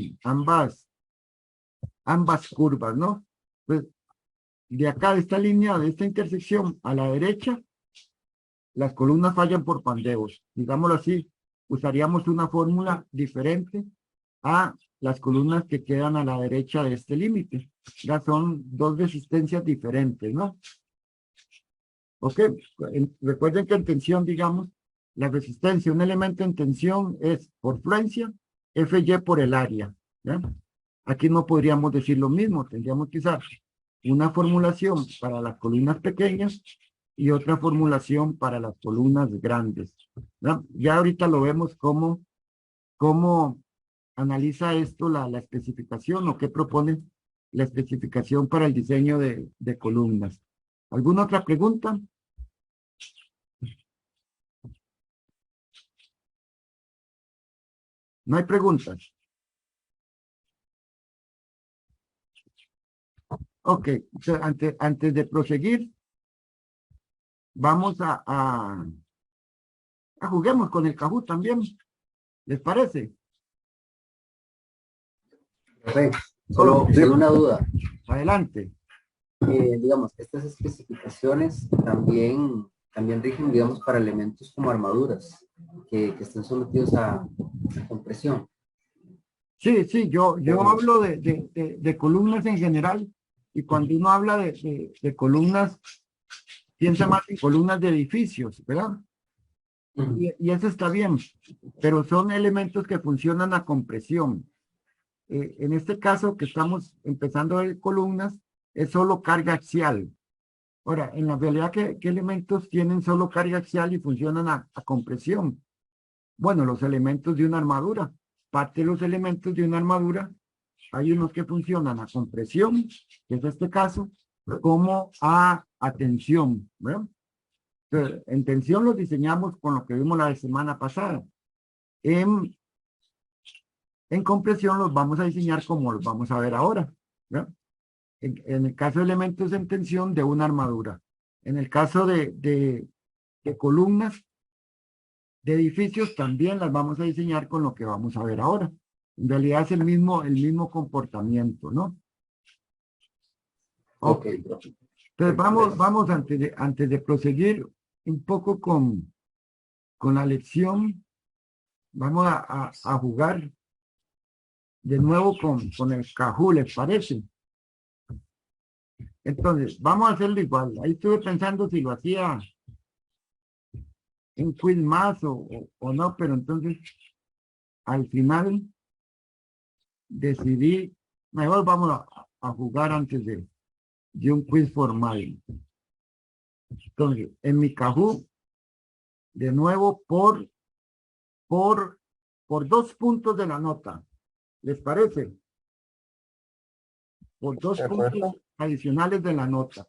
ambas curvas, ¿no? Pues de acá, de esta línea, de esta intersección a la derecha, las columnas fallan por pandeos. Digámoslo así, usaríamos una fórmula diferente a las columnas que quedan a la derecha de este límite. Ya son dos resistencias diferentes, ¿no? Ok, recuerden que en tensión, digamos, la resistencia, un elemento en tensión es por fluencia, Fy por el área. ¿Ya? Aquí no podríamos decir lo mismo, tendríamos que usar una formulación para las columnas pequeñas y otra formulación para las columnas grandes. ¿Ya? Ya ahorita lo vemos cómo analiza esto la especificación o qué propone la especificación para el diseño de columnas. ¿Alguna otra pregunta? No hay preguntas. Ok, antes de proseguir, vamos a juguemos con el Kahoot también. ¿Les parece? Profe, solo una duda. Adelante. Digamos, estas especificaciones también rigen, digamos, para elementos como armaduras que estén sometidos a compresión. Sí, yo hablo de columnas en general y cuando uno habla de columnas, piensa más en columnas de edificios, ¿verdad? Y eso está bien, pero son elementos que funcionan a compresión. En este caso que estamos empezando a ver columnas, es solo carga axial. Ahora, en la realidad, ¿qué elementos tienen solo carga axial y funcionan a compresión? Bueno, los elementos de una armadura. Parte de los elementos de una armadura, hay unos que funcionan a compresión, que es este caso, como a tensión, ¿verdad? Entonces, en tensión los diseñamos con lo que vimos la semana pasada. En compresión los vamos a diseñar como los vamos a ver ahora, ¿verdad? En el caso de elementos en tensión de una armadura. En el caso de columnas de edificios también las vamos a diseñar con lo que vamos a ver ahora. En realidad es el mismo comportamiento, ¿no? Ok. Entonces vamos antes de proseguir un poco con la lección, vamos a jugar de nuevo con el Kahoot, ¿les parece? Entonces, vamos a hacerlo igual. Ahí estuve pensando si lo hacía un quiz más o no, pero entonces al final decidí, mejor vamos a jugar antes de un quiz formal. Entonces, en mi Kahoot, de nuevo por 2 puntos de la nota. ¿Les parece? Por 2 puntos adicionales de la nota.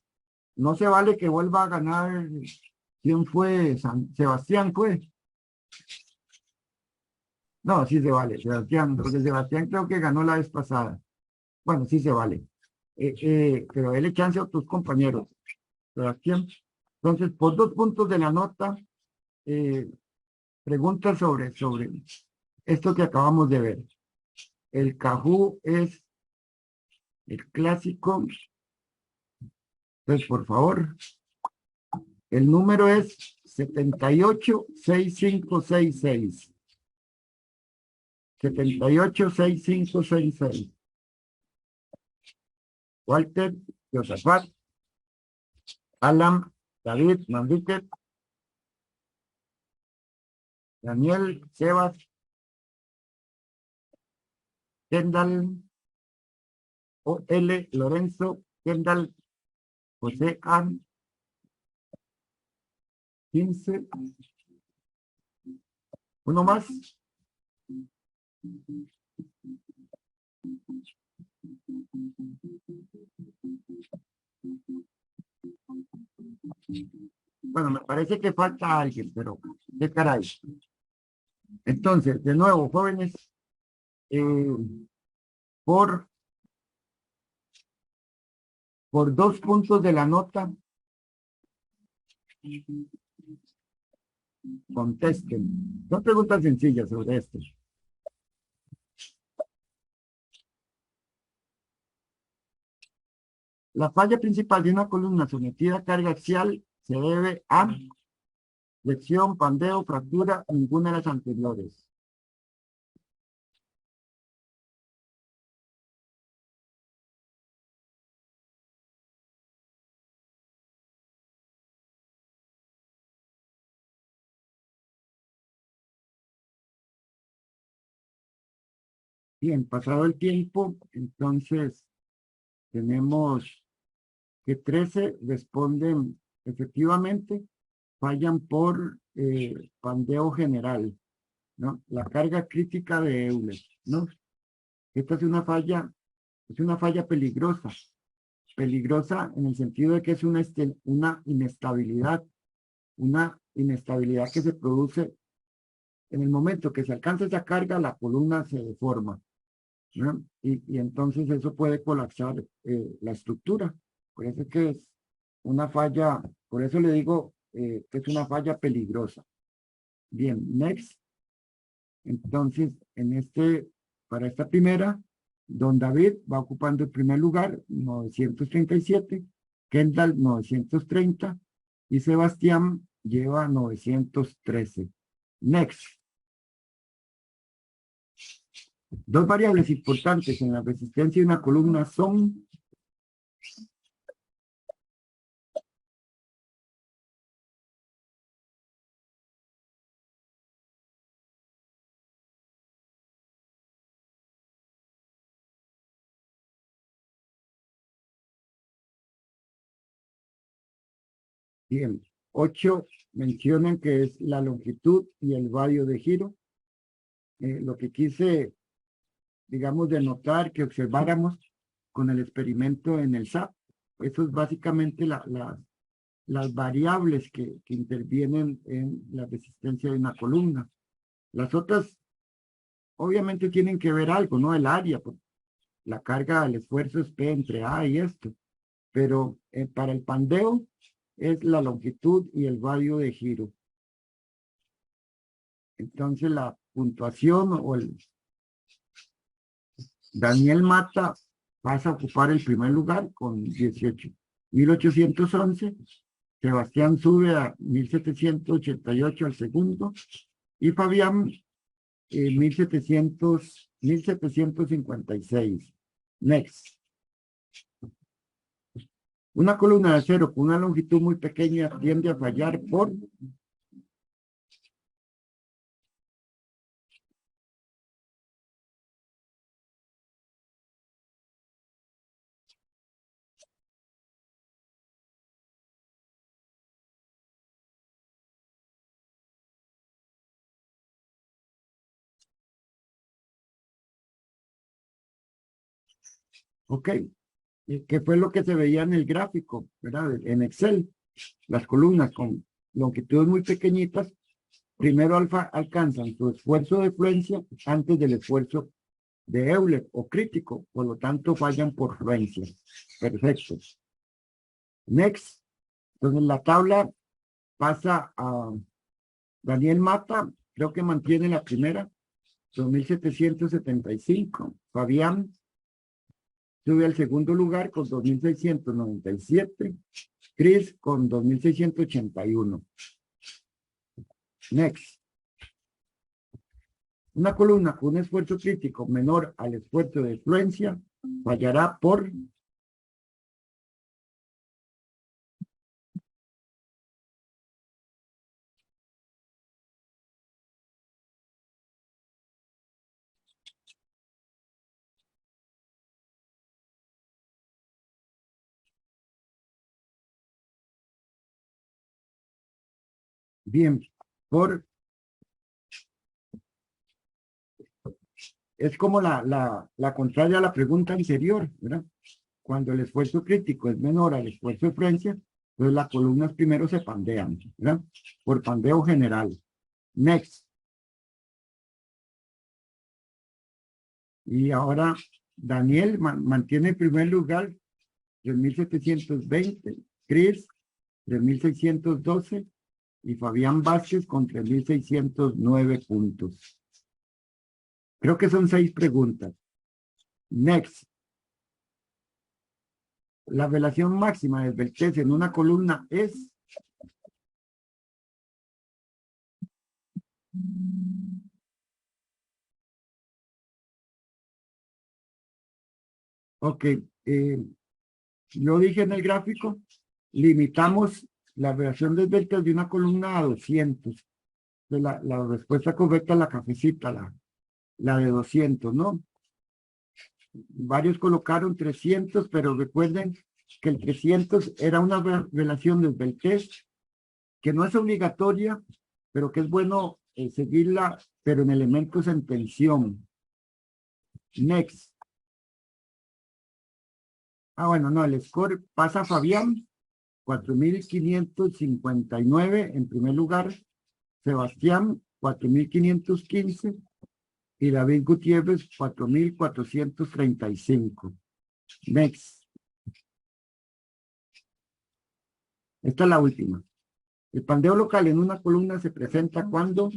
No se vale que vuelva a ganar. ¿Quién fue? Sebastián fue. No, sí se vale, Sebastián, porque Sebastián creo que ganó la vez pasada. Bueno, sí se vale. Pero déle chance a otros compañeros. Sebastián. Entonces, por 2 puntos de la nota, preguntas sobre esto que acabamos de ver. El Kahoot es el clásico. Entonces, por favor, El número es 786566. 786566. Walter, Josafat, Alan, David, Manrique, Daniel, Sebas, Kendall, O.L., Lorenzo, Kendall, José An, 15. Uno más. Bueno, me parece que falta alguien, pero qué caray. Entonces, de nuevo, jóvenes, por 2 puntos de la nota, contesten. Son preguntas sencillas sobre esto. La falla principal de una columna sometida a carga axial se debe a flexión, pandeo, fractura, ninguna de las anteriores. Bien, pasado el tiempo, entonces tenemos que 13 responden efectivamente, fallan por pandeo general, ¿no? La carga crítica de Euler, ¿no? Esta es una falla peligrosa. Peligrosa en el sentido de que es una inestabilidad que se produce en el momento que se alcanza esa carga, la columna se deforma, ¿no? Y entonces eso puede colapsar la estructura. Por eso es que es una falla, por eso le digo que es una falla peligrosa. Bien, next. Entonces, para esta primera, don David va ocupando el primer lugar, 937, Kendall 930 y Sebastián lleva 913. Next. Dos variables importantes en la resistencia de una columna son bien, 8 mencionan que es la longitud y el radio de giro. Lo que quise, digamos, denotar, que observáramos con el experimento en el SAP. Eso es básicamente las variables que intervienen en la resistencia de una columna. Las otras, obviamente, tienen que ver algo, ¿no? El área, pues, la carga, el esfuerzo es P entre A y esto. Pero para el pandeo es la longitud y el radio de giro. Entonces la puntuación o el Daniel Mata pasa a ocupar el primer lugar con 18.811. Sebastián sube a 1.788 al segundo. Y Fabián 1.756. Next. Una columna de acero con una longitud muy pequeña tiende a fallar por ok, que fue lo que se veía en el gráfico, ¿verdad? En Excel, las columnas con longitudes muy pequeñitas, primero alcanzan su esfuerzo de fluencia antes del esfuerzo de Euler o crítico, por lo tanto fallan por fluencia. Perfecto. Next. Entonces la tabla pasa a Daniel Mata, creo que mantiene la primera, 2.775. Fabián sube al segundo lugar con 2.697. Chris con 2.681. Next. Una columna con un esfuerzo crítico menor al esfuerzo de fluencia fallará por bien, es como la contraria a la pregunta anterior, ¿verdad? Cuando el esfuerzo crítico es menor al esfuerzo de fluencia, entonces las columnas primero se pandean, ¿verdad? Por pandeo general. Next. Y ahora Daniel mantiene el primer lugar, 3.720, Chris, 3.612, y Fabián Vázquez con 3.609 puntos. Creo que son 6 preguntas. Next. La relación máxima de Beltrés en una columna es... Ok. Yo dije en el gráfico, limitamos la relación de Beltrés de una columna a 200. La respuesta correcta es la cafecita, la de 200, ¿no? Varios colocaron 300, pero recuerden que el 300 era una relación de Beltrés que no es obligatoria, pero que es bueno seguirla, pero en elementos en tensión. Next. Bueno, no, el score pasa a Fabián, 4.559 en primer lugar, Sebastián, 4.515 y David Gutiérrez, 4.435. Next. Esta es la última. El pandeo local en una columna se presenta cuando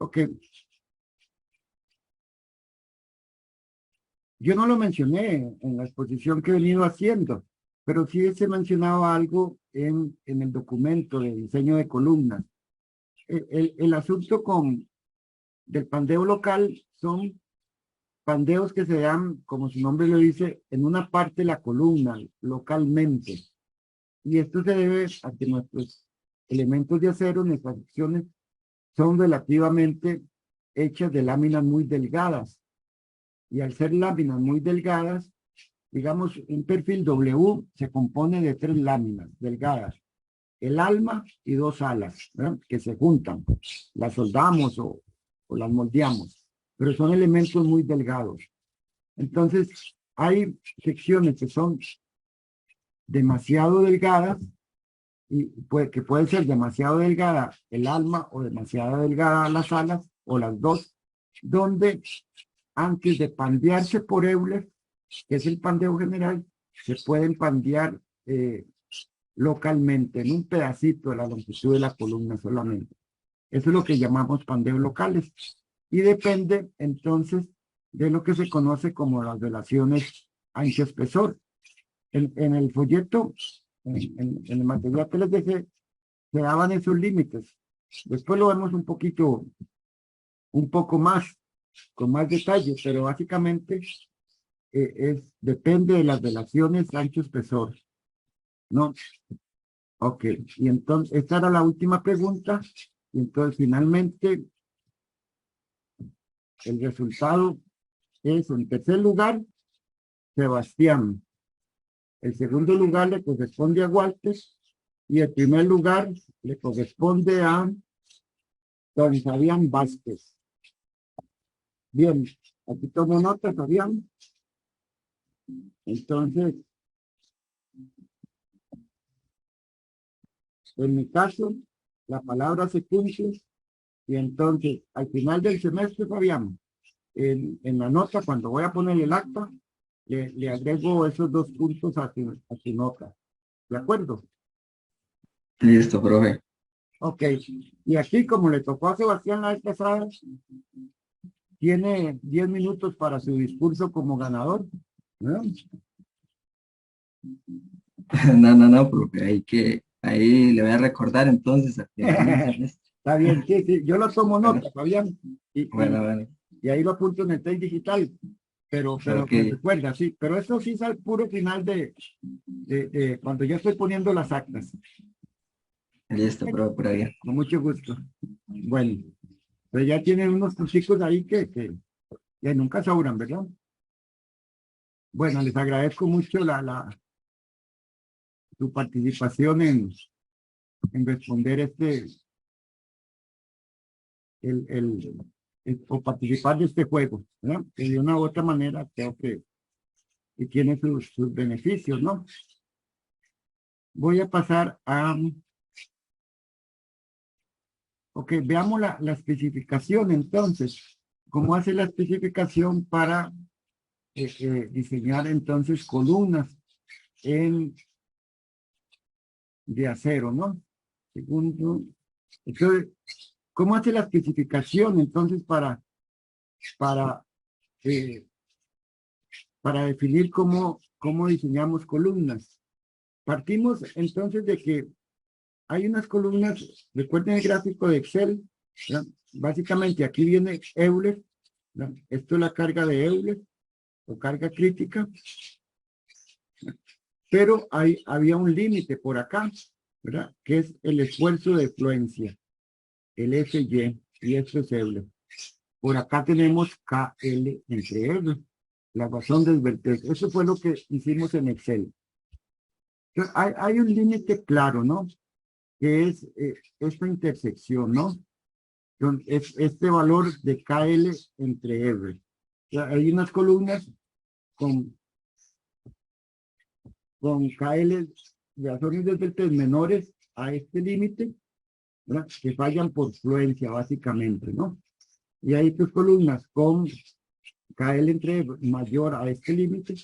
ok. Yo no lo mencioné en la exposición que he venido haciendo, pero sí se mencionaba algo en el documento de diseño de columnas. El asunto del pandeo local son pandeos que se dan, como su nombre lo dice, en una parte de la columna, localmente. Y esto se debe a que nuestros elementos de acero, nuestras secciones, son relativamente hechas de láminas muy delgadas. Y al ser láminas muy delgadas, digamos, un perfil W se compone de 3 láminas delgadas. El alma y 2 alas, ¿verdad? Que se juntan. Las soldamos o las moldeamos. Pero son elementos muy delgados. Entonces, hay secciones que son demasiado delgadas y que puede ser demasiado delgada el alma o demasiado delgada las alas o las dos, donde antes de pandearse por Euler, que es el pandeo general, se pueden pandear localmente en un pedacito de la longitud de la columna solamente. Eso es lo que llamamos pandeos locales. Y depende entonces de lo que se conoce como las relaciones ancho-espesor. En el folleto, en el material que les dejé, se daban esos límites. Después lo vemos un poco más, con más detalle, pero básicamente depende de las relaciones ancho-espesor, ¿no? Ok, y entonces, esta era la última pregunta, y entonces finalmente el resultado es, en tercer lugar, Sebastián. El segundo lugar le corresponde a Walter, y el primer lugar le corresponde a don Fabián Vázquez. Bien, aquí tomo nota, Fabián. Entonces, en mi caso, la palabra se cumple, y entonces, al final del semestre, Fabián, en la nota, cuando voy a poner el acta, le agrego esos 2 puntos a su nota. ¿De acuerdo? Listo, profe. Ok. Y aquí, como le tocó a Sebastián la vez pasada, tiene 10 minutos para su discurso como ganador, ¿no? No, profe, ahí le voy a recordar entonces. Está bien, sí, yo lo tomo nota, Fabián, Bueno. y ahí lo apunto en el test digital, pero Ok. me recuerda, sí, pero eso sí es al puro final de cuando ya estoy poniendo las actas. Listo, profe, por ahí. Con mucho gusto. Bueno, pues ya tienen unos chicos ahí que nunca sobran, ¿verdad? Bueno, les agradezco mucho su participación en responder o participar de este juego, ¿no? Que de una u otra manera creo que tiene sus beneficios, ¿no? Voy a pasar a... Ok, veamos la especificación entonces. ¿Cómo hace la especificación para diseñar entonces columnas de acero, ¿no? Segundo, entonces, ¿cómo hace la especificación entonces para definir cómo diseñamos columnas? Partimos entonces de que hay unas columnas, recuerden el gráfico de Excel, ¿no? Básicamente aquí viene Euler, ¿no? Esto es la carga de Euler o carga crítica, pero había un límite por acá, ¿verdad? Que es el esfuerzo de fluencia, el FY, y esto es Euler. Por acá tenemos KL entre R, la razón del vértice. Eso fue lo que hicimos en Excel. Entonces, hay un límite claro, ¿no? Que es esta intersección, ¿no? Es este valor de KL entre R. O sea, hay unas columnas con KL de razones del vértice menores a este límite, ¿verdad? Que fallan por fluencia, básicamente, ¿no? Y hay otras columnas con KL entre mayor a este límite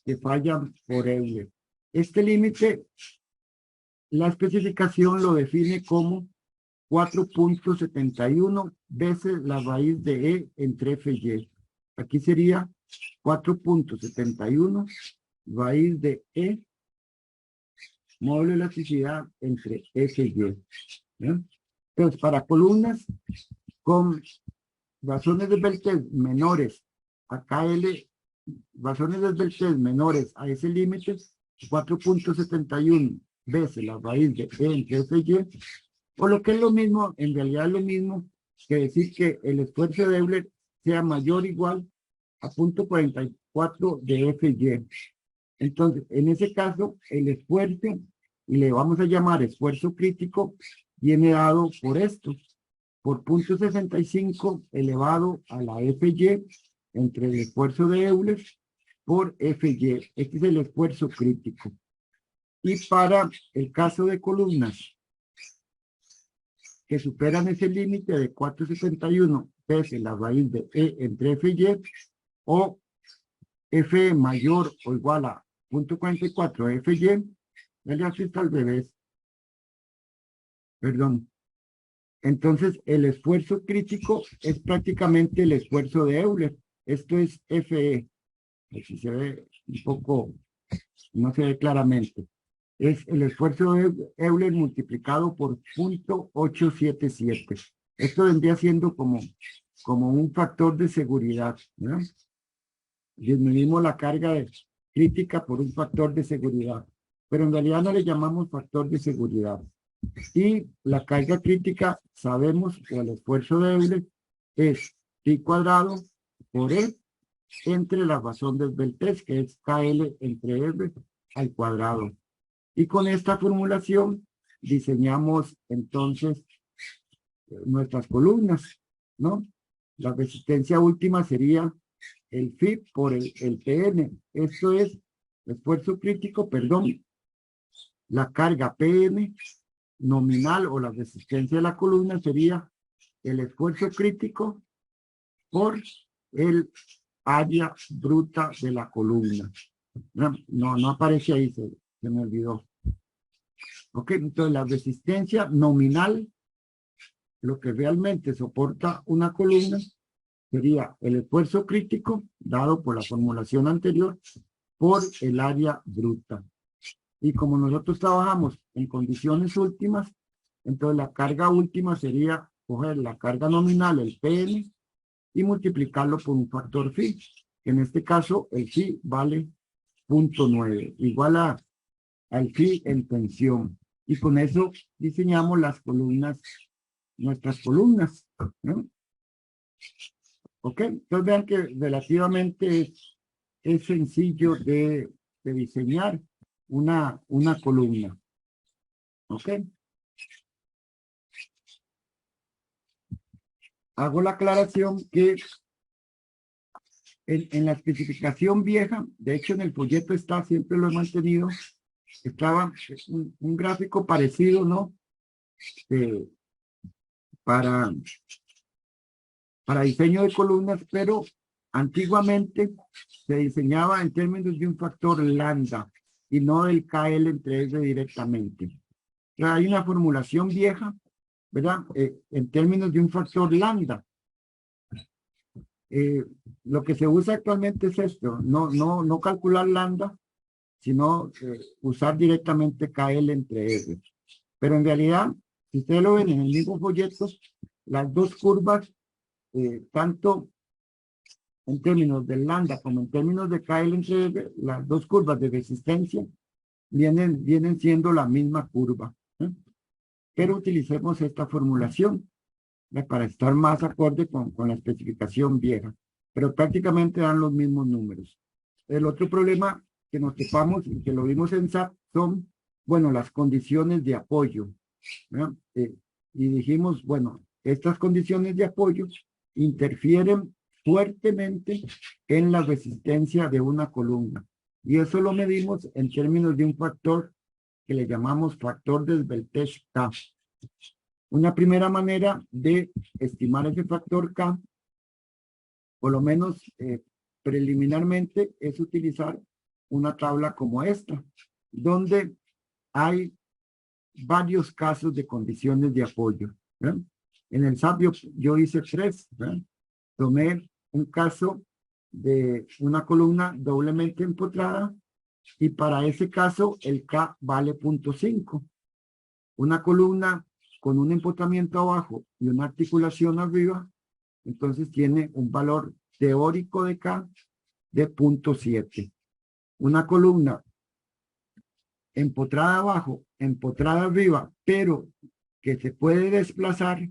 que fallan por Euler. Este límite, la especificación lo define como 4.71 veces la raíz de E entre F y Y. Aquí sería 4.71 raíz de E módulo de elasticidad entre F y Y. ¿Eh? Entonces, para columnas con razones de vértice menores a KL, razones de vértice menores a ese límite, 4.71 veces la raíz de E entre F y Y, o lo que es lo mismo, en realidad es lo mismo que decir que el esfuerzo de Euler sea mayor o igual a 0.44 de FY. Entonces, en ese caso, el esfuerzo, y le vamos a llamar esfuerzo crítico, viene dado por esto, por 0.65 elevado a la FY entre el esfuerzo de Euler por FY. Este es el esfuerzo crítico. Y para el caso de columnas que superan ese límite de 4.71 veces la raíz de E entre F y Y, o F mayor o igual a 0.44 F y, el está al revés. Perdón. Entonces, el esfuerzo crítico es prácticamente el esfuerzo de Euler. Esto es FE. Aquí se ve un poco, no se ve claramente. Es el esfuerzo de Euler multiplicado por 0.877. Esto vendría siendo como un factor de seguridad, ¿no? Disminuimos la carga crítica por un factor de seguridad, pero en realidad no le llamamos factor de seguridad. Y la carga crítica, sabemos, o el esfuerzo de Euler, es pi cuadrado por E entre la razón del vértice, que es KL entre R al cuadrado. Y con esta formulación diseñamos entonces nuestras columnas, ¿no? La resistencia última sería el FIP por el PM. Esto es esfuerzo crítico, perdón, la carga PM nominal o la resistencia de la columna sería el esfuerzo crítico por el área bruta de la columna. No aparece ahí, se me olvidó. Ok, entonces la resistencia nominal, lo que realmente soporta una columna, sería el esfuerzo crítico dado por la formulación anterior por el área bruta. Y como nosotros trabajamos en condiciones últimas, entonces la carga última sería coger la carga nominal, el PN, y multiplicarlo por un factor phi. En este caso, el phi vale 0.9, igual al phi en tensión. Y con eso diseñamos las columnas, nuestras columnas, ¿no? Ok, entonces vean que relativamente es sencillo de diseñar una columna. Ok. Hago la aclaración que en la especificación vieja, de hecho en el folleto está, siempre lo he mantenido, estaba un gráfico parecido, ¿no? Para diseño de columnas, pero antiguamente se diseñaba en términos de un factor lambda y no del KL entre S directamente. O sea, hay una formulación vieja, ¿verdad? En términos de un factor lambda. Lo que se usa actualmente es esto, no calcular lambda, sino usar directamente KL entre S. Pero en realidad, si ustedes lo ven en el mismo folleto, las dos curvas, tanto en términos de lambda como en términos de KL entre S, las dos curvas de resistencia vienen siendo la misma curva. Pero utilicemos esta formulación para estar más acorde con la especificación vieja, pero prácticamente dan los mismos números. El otro problema que nos topamos y que lo vimos en SAP son, bueno, las condiciones de apoyo, ¿no? Y dijimos, bueno, estas condiciones de apoyo interfieren fuertemente en la resistencia de una columna. Y eso lo medimos en términos de un factor que le llamamos factor de Sveltez K. Una primera manera de estimar ese factor K, por lo menos preliminarmente, es utilizar una tabla como esta, donde hay varios casos de condiciones de apoyo. ¿Ven? En el SAP yo hice 3. ¿Ven? Tomé un caso de una columna doblemente empotrada y para ese caso el K vale 0.5. Una columna con un empotramiento abajo y una articulación arriba, entonces tiene un valor teórico de K de 0.7. Una columna empotrada abajo, empotrada arriba, pero que se puede desplazar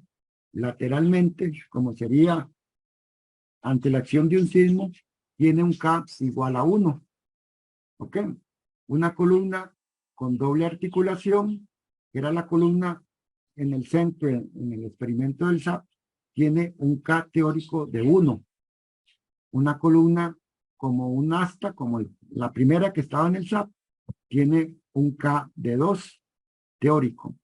lateralmente, como sería ante la acción de un sismo, tiene un K igual a 1. ¿Ok? Una columna con doble articulación, que era la columna en el centro, en el experimento del SAP, tiene un K teórico de 1. Una columna como un asta, como la primera que estaba en el SAP, tiene un K de 2 teórico.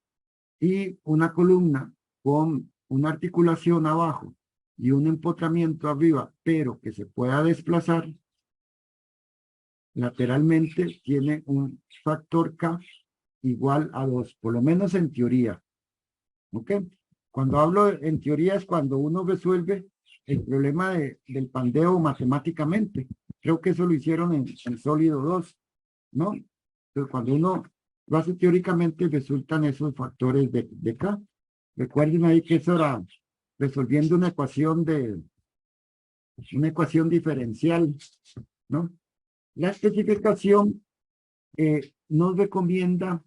Y una columna con una articulación abajo y un empotramiento arriba, pero que se pueda desplazar lateralmente, tiene un factor K igual a 2, por lo menos en teoría. ¿Ok? Cuando hablo en teoría es cuando uno resuelve el problema del pandeo matemáticamente. Creo que eso lo hicieron en sólido 2, ¿no? Entonces, cuando uno lo hace teóricamente, resultan esos factores de K. Recuerden ahí que eso era resolviendo una ecuación diferencial, ¿no? La especificación nos recomienda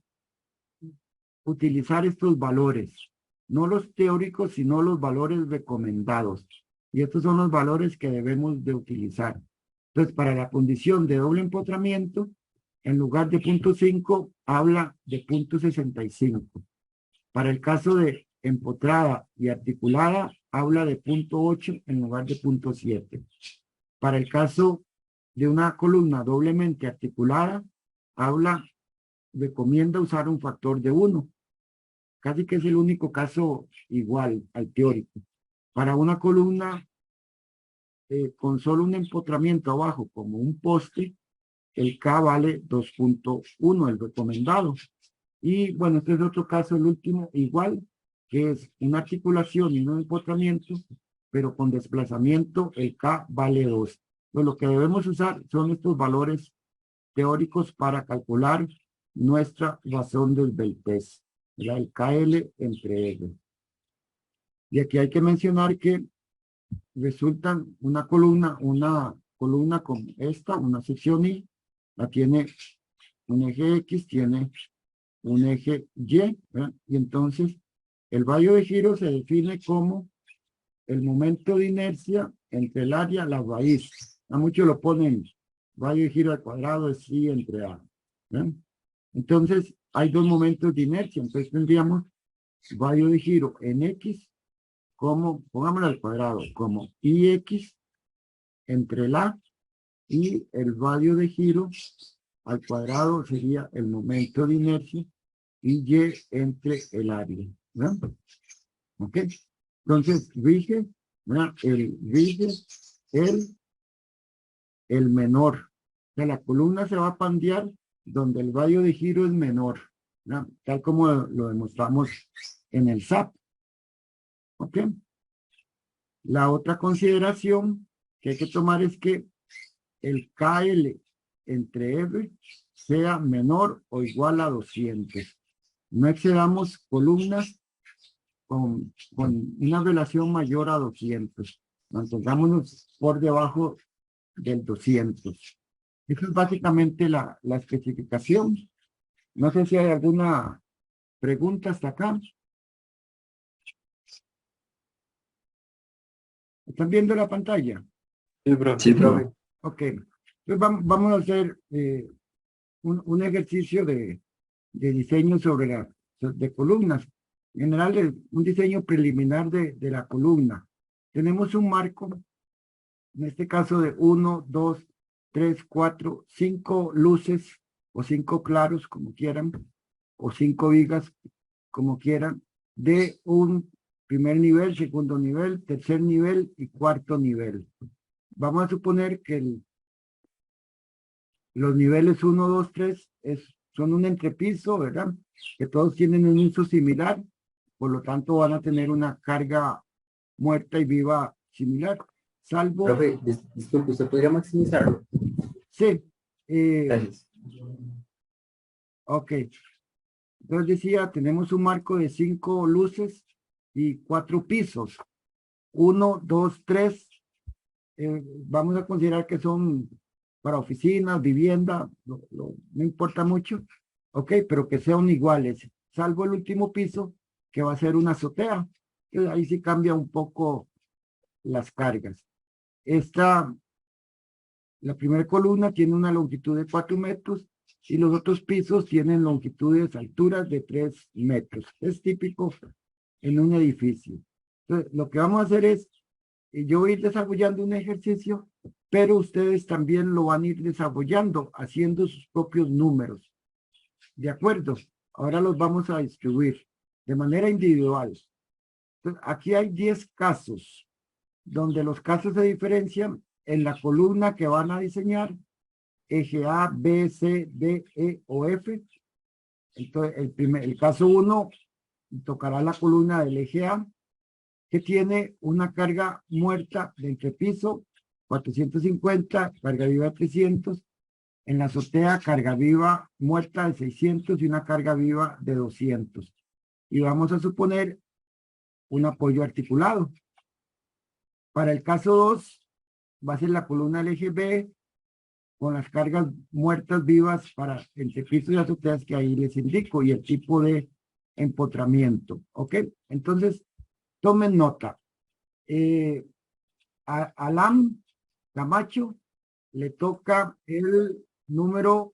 utilizar estos valores, no los teóricos, sino los valores recomendados. Y estos son los valores que debemos de utilizar. Entonces, para la condición de doble empotramiento, en lugar de 0.5, habla de 0.65. Para el caso de empotrada y articulada, habla de 0.8 en lugar de 0.7. Para el caso de una columna doblemente articulada, recomienda usar un factor de 1. Casi que es el único caso igual al teórico. Para una columna con solo un empotramiento abajo como un poste, el K vale 2.1, el recomendado. Y bueno, este es otro caso, el último, igual, que es una articulación y un empotramiento, pero con desplazamiento, el K vale 2. Entonces, lo que debemos usar son estos valores teóricos para calcular nuestra razón del Beltès, el KL entre L. Y aquí hay que mencionar que resultan una columna con esta, una sección Y, la tiene un eje X, tiene un eje Y, ¿verdad? Y entonces el radio de giro se define como el momento de inercia entre el área y la raíz. A muchos lo ponen radio de giro al cuadrado es I entre A. ¿Verdad? Entonces hay dos momentos de inercia, entonces tendríamos radio de giro en X como, pongámoslo al cuadrado, como IX entre el A y el radio de giro al cuadrado sería el momento de inercia y Y entre el área. ¿Verdad? ¿Ok? Entonces, rige, ¿verdad? Rige el menor. O sea, la columna se va a pandear donde el radio de giro es menor, ¿verdad? Tal como lo demostramos en el SAP. ¿Ok? La otra consideración que hay que tomar es que el KL entre R sea menor o igual a 200. No excedamos columnas con una relación mayor a 200. Mantengámonos por debajo del 200. Esa es básicamente la especificación. No sé si hay alguna pregunta hasta acá. ¿Están viendo la pantalla? Sí, profe. Sí, profe. Ok. Entonces vamos a hacer un ejercicio de diseño de columnas. En general, un diseño preliminar de la columna. Tenemos un marco, en este caso de 1, 2, 3, 4, 5 luces o 5 claros, como quieran, o 5 vigas, como quieran, de un primer nivel, segundo nivel, tercer nivel y cuarto nivel. Vamos a suponer que los niveles 1, 2, 3 son un entrepiso, ¿verdad? Que todos tienen un uso similar, por lo tanto van a tener una carga muerta y viva similar, salvo... Profe, disculpe, ¿usted podría maximizarlo? Sí, Gracias. ok. Entonces decía, tenemos un marco de 5 luces y 4 pisos. 1, 2, 3. Vamos a considerar que son para oficinas, vivienda, no importa mucho. Ok, pero que sean iguales, salvo el último piso, que va a ser una azotea. Que ahí sí cambia un poco las cargas. La primera columna tiene una longitud de 4 metros y los otros pisos tienen longitudes, alturas de 3 metros. Es típico en un edificio. Entonces, lo que vamos a hacer es, yo voy a ir desarrollando un ejercicio, pero ustedes también lo van a ir desarrollando, haciendo sus propios números. ¿De acuerdo? Ahora los vamos a distribuir de manera individual. Entonces, aquí hay 10 casos, donde los casos se diferencian en la columna que van a diseñar, eje A, B, C, D, E o F. Entonces, el caso 1 tocará la columna del eje A, que tiene una carga muerta de entrepiso, 450, carga viva 300, en la azotea carga viva muerta de 600 y una carga viva de 200. Y vamos a suponer un apoyo articulado. Para el caso 2, va a ser la columna del eje B, con las cargas muertas vivas para entrepisos y azoteas que ahí les indico, y el tipo de empotramiento. ¿Ok? Entonces, tomen nota. A Alam Camacho le toca el número,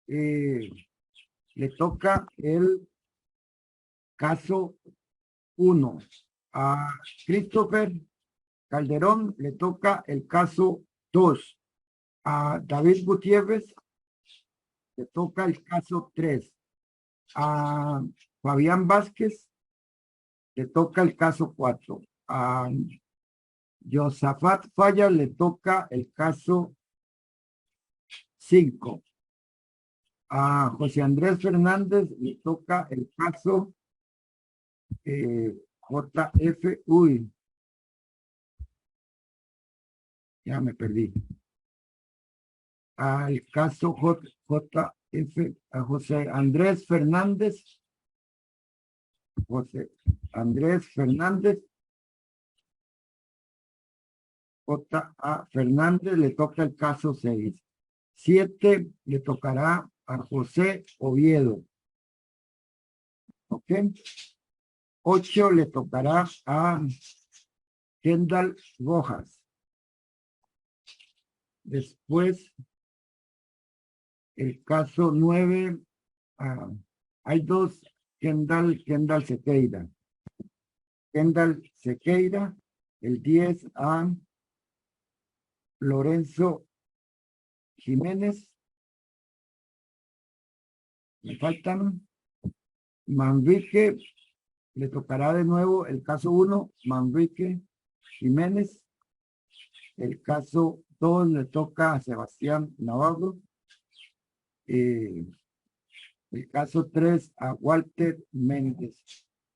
le toca el caso 1. A Christopher Calderón le toca el caso 2. A David Gutiérrez le toca el caso 3. A Fabián Vázquez le toca el caso 4. A Josafat falla, le toca el caso 5. A José Andrés Fernández le toca el caso JF. Uy, ya me perdí. Al caso JF, a José Andrés Fernández. José Andrés Fernández. J.A. Fernández le toca el caso 6. 7 le tocará a José Oviedo. ¿Ok? 8 le tocará a Kendall Rojas. Después, el caso 9, hay 2, Kendall Sequeira. Kendall Sequeira, el 10 a Lorenzo Jiménez. Me faltan. Manrique, le tocará de nuevo el caso 1, Manrique Jiménez. El caso 2 le toca a Sebastián Navarro. El caso 3 a Walter Méndez.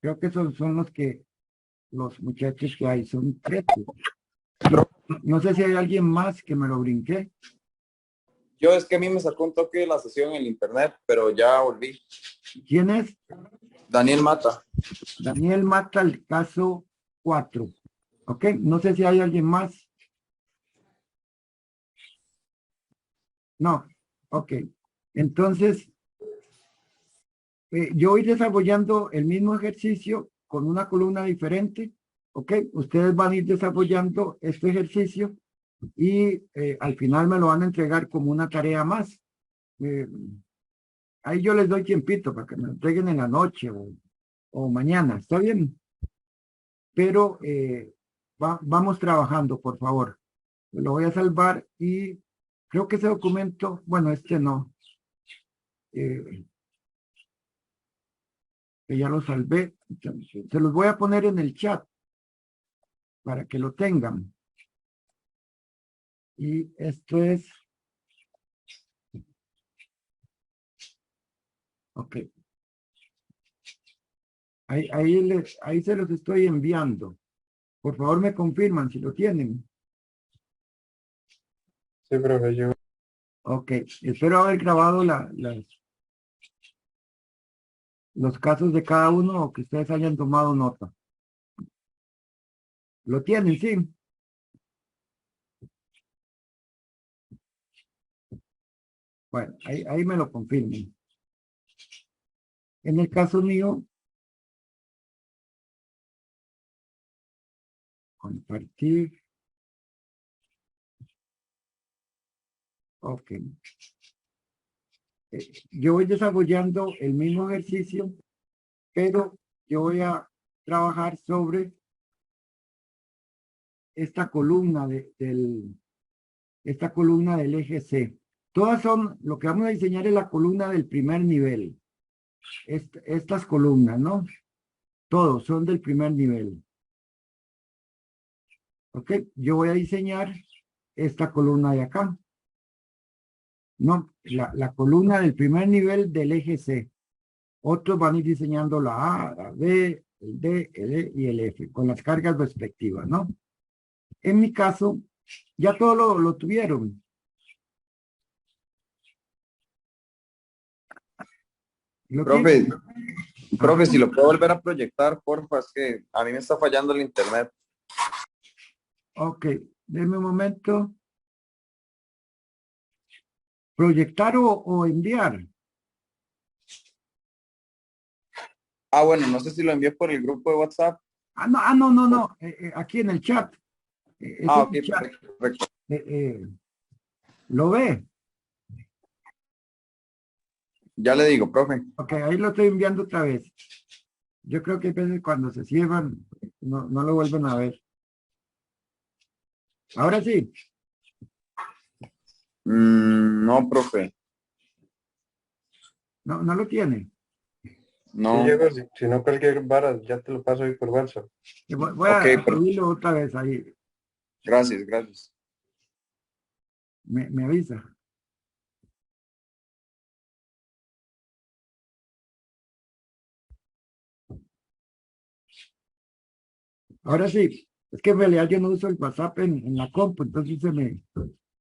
Creo que esos son los muchachos que hay, son 13. No sé si hay alguien más que me lo brinqué. Yo es que a mí me sacó un toque de la sesión en el internet, pero ya volví. ¿Quién es? Daniel Mata. Daniel Mata, el caso 4. Ok, no sé si hay alguien más. No, ok. Entonces, yo voy desarrollando el mismo ejercicio con una columna diferente. Ok, ustedes van a ir desarrollando este ejercicio y al final me lo van a entregar como una tarea más. Ahí yo les doy tiempito para que me lo entreguen en la noche o mañana, ¿está bien? Pero vamos trabajando, por favor. Lo voy a salvar y creo que ese documento, bueno, este no. Que ya lo salvé. Se los voy a poner en el chat para que lo tengan. Y esto es... Ok. Ahí se los estoy enviando. Por favor, me confirman si lo tienen. Sí, profe, yo. Ok. Espero haber grabado los casos de cada uno o que ustedes hayan tomado nota. ¿Lo tienen? Sí. Bueno, ahí me lo confirmen. En el caso mío, compartir. Ok. Yo voy desarrollando el mismo ejercicio, pero yo voy a trabajar sobre esta columna esta columna del eje C. Todas son, lo que vamos a diseñar es la columna del primer nivel. Estas columnas, ¿no? Todos son del primer nivel. Ok, yo voy a diseñar esta columna de acá. No, la columna del primer nivel del eje C. Otros van a ir diseñando la A, la B, el D, el E y el F, con las cargas respectivas, ¿no? En mi caso, ya todo lo tuvieron. Profe, Ajá. si lo puedo volver a proyectar, porfa, es que a mí me está fallando el internet. Ok, denme un momento. ¿Proyectar o enviar? Ah, bueno, no sé si lo envié por el grupo de WhatsApp. No. Aquí en el chat. Ah, En ok, el chat. perfecto. ¿Lo ve? Ya le digo, profe. Ok, ahí lo estoy enviando otra vez. Yo creo que a veces cuando se cierran, no lo vuelven a ver. Ahora sí. No, profe. No lo tiene. No. Sí, llego, si no cualquier vara, ya te lo paso ahí por WhatsApp. Voy Ok, a subirlo otra vez ahí. Gracias, gracias. Me avisa. Ahora sí, es que en realidad yo no uso el WhatsApp en la compu, entonces se me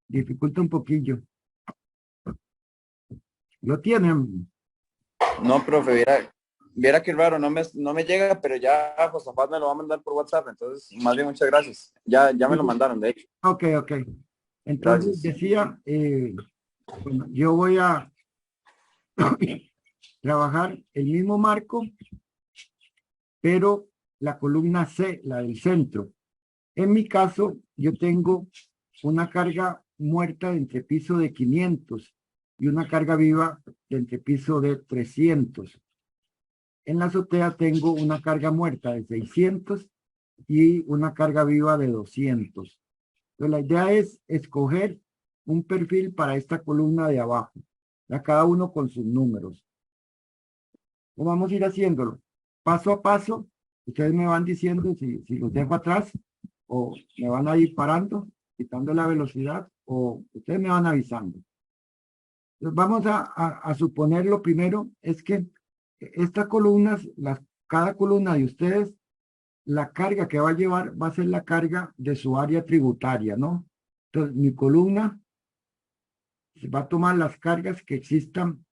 dificulta un poquillo. ¿Lo tienen? No, profe, viera qué raro, no me llega, pero ya Josafat me lo va a mandar por WhatsApp, entonces, más bien, muchas gracias. Ya me lo mandaron, de hecho. Ok. Entonces Gracias. decía, bueno, yo voy a trabajar el mismo marco, pero la columna C, la del centro. En mi caso, yo tengo una carga muerta de entrepiso de 500 y una carga viva de entrepiso de 300. En la azotea tengo una carga muerta de 600 y una carga viva de 200. Entonces, la idea es escoger un perfil para esta columna de abajo, ya cada uno con sus números. ¿Cómo vamos a ir haciéndolo? Paso a paso, ustedes me van diciendo si los dejo atrás o me van a ir parando, quitando la velocidad o ustedes me van avisando. Entonces, vamos a suponer lo primero es que estas columnas, cada columna de ustedes, la carga que va a llevar va a ser la carga de su área tributaria, ¿no? Entonces, mi columna va a tomar las cargas que existan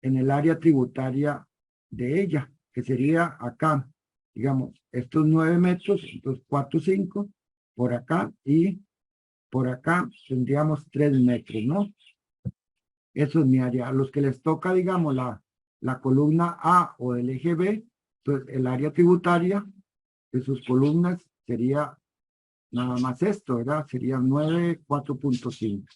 en el área tributaria de ella, que sería acá, digamos, estos 9 metros, entonces 4, 5, por acá y por acá tendríamos 3 metros, ¿no? Eso es mi área. A los que les toca, digamos, la columna A o el eje B, entonces el área tributaria de sus columnas sería nada más esto, ¿verdad? Sería 9, 4.5.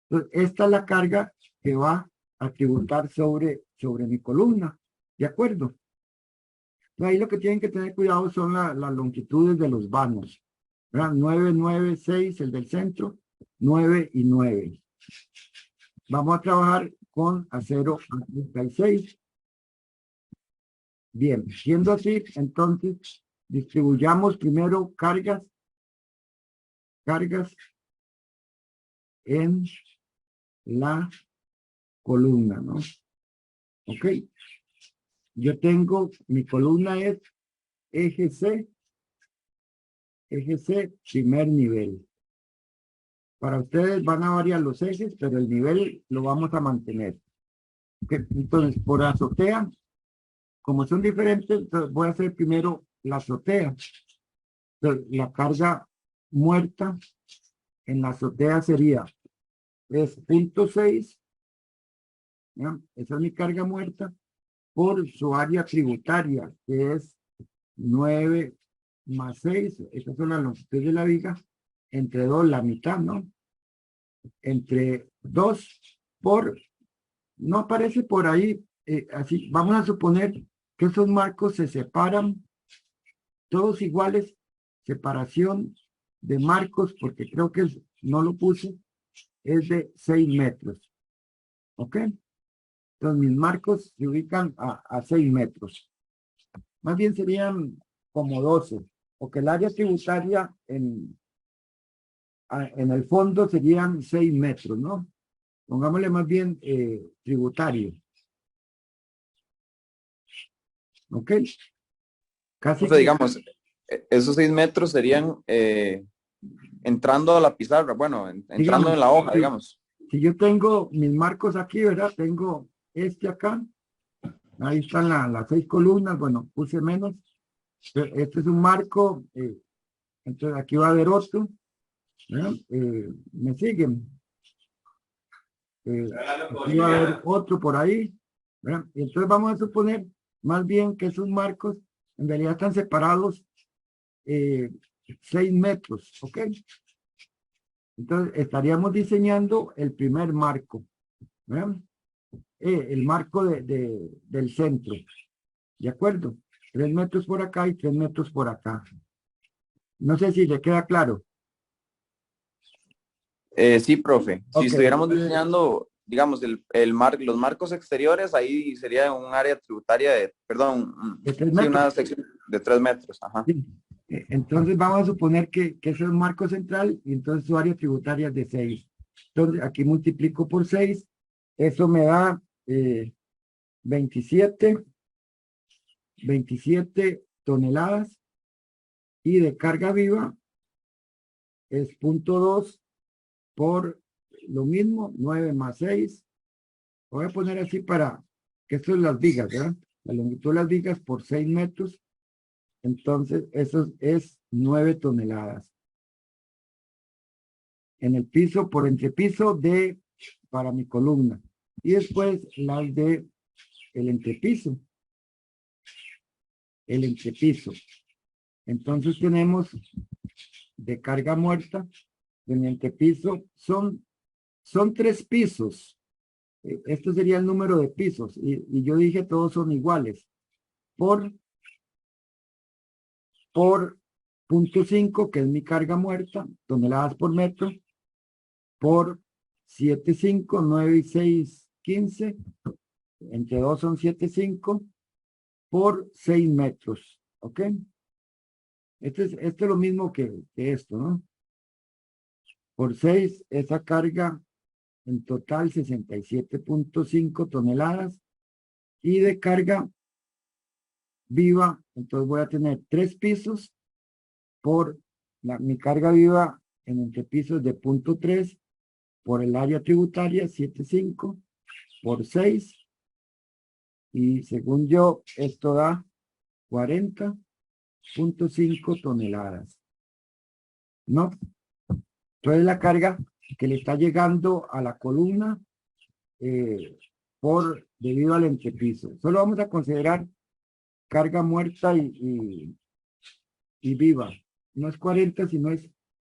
Entonces, esta es la carga que va a tributar sobre mi columna, ¿de acuerdo? Entonces, ahí lo que tienen que tener cuidado son las longitudes de los vanos, ¿verdad? 9, 9, 6, el del centro, 9 y 9. Vamos a trabajar con acero 36. Bien, siendo así, entonces, distribuyamos primero cargas en la columna, ¿no? Ok. Yo tengo, mi columna es eje C, primer nivel. Para ustedes van a variar los ejes, pero el nivel lo vamos a mantener. Okay. Entonces, por azotea, como son diferentes, entonces voy a hacer primero la azotea. Entonces, la carga muerta en la azotea sería 3.6, ¿ya? Esa es mi carga muerta por su área tributaria, que es 9 más 6, estas son las longitudes de la viga, entre 2, la mitad, ¿no? Entre 2 por, no aparece por ahí, así, vamos a suponer que esos marcos se separan, todos iguales, separación de marcos, porque creo que no lo puse, es de 6 metros, ¿ok? Entonces mis marcos se ubican a 6 metros. Más bien serían como 12, porque el área tributaria en el fondo serían 6 metros, ¿no? Pongámosle más bien tributario. ¿Ok? Casi Profe, digamos, esos 6 metros serían entrando a la pizarra, bueno, entrando digamos, en la hoja, digamos. Si yo tengo mis marcos aquí, ¿verdad? Tengo este acá. Ahí están las 6 columnas. Bueno, puse menos. Este es un marco. Entonces aquí va a haber otro. ¿Me siguen? Aquí va a haber otro por ahí. ¿Verdad? Y entonces vamos a suponer más bien que esos marcos en realidad están separados 6 metros. ¿Ok? Entonces estaríamos diseñando el primer marco. ¿Verdad? El marco del centro. ¿De acuerdo? 3 metros por acá y 3 metros por acá. No sé si le queda claro. Sí, profe. Si Ok. estuviéramos diseñando, digamos, los marcos exteriores, ahí sería un área tributaria de, perdón, De 3 sí, metros. una sección de 3 metros. Ajá. Sí. Entonces vamos a suponer que ese es un marco central y entonces su área tributaria es de 6. Entonces aquí multiplico por 6, eso me da 27 toneladas y de carga viva es 0.2 por lo mismo, 9 más 6. Voy a poner así para que esto es las vigas, ¿verdad? La longitud de las vigas por 6 metros. Entonces, eso es 9 toneladas. En el piso, por entrepiso para mi columna. Y después las de el entrepiso. El entrepiso. Entonces tenemos de carga muerta, en el entrepiso, son 3 pisos. Este sería el número de pisos. Y yo dije todos son iguales. Por 0.5, que es mi carga muerta, toneladas por metro, por 7,5, 9 y 6, 15, entre 2 son 7,5, por 6 metros, ¿ok? Esto es lo mismo que esto, ¿no? Por 6, esa carga en total 67.5 toneladas, y de carga viva, entonces voy a tener 3 pisos por mi carga viva en entrepisos de 0.3 por el área tributaria 7,5 por 6, y según yo esto da 40.5 toneladas, ¿no? Entonces la carga que le está llegando a la columna debido al entrepiso. Solo vamos a considerar carga muerta y viva. No es 40, sino es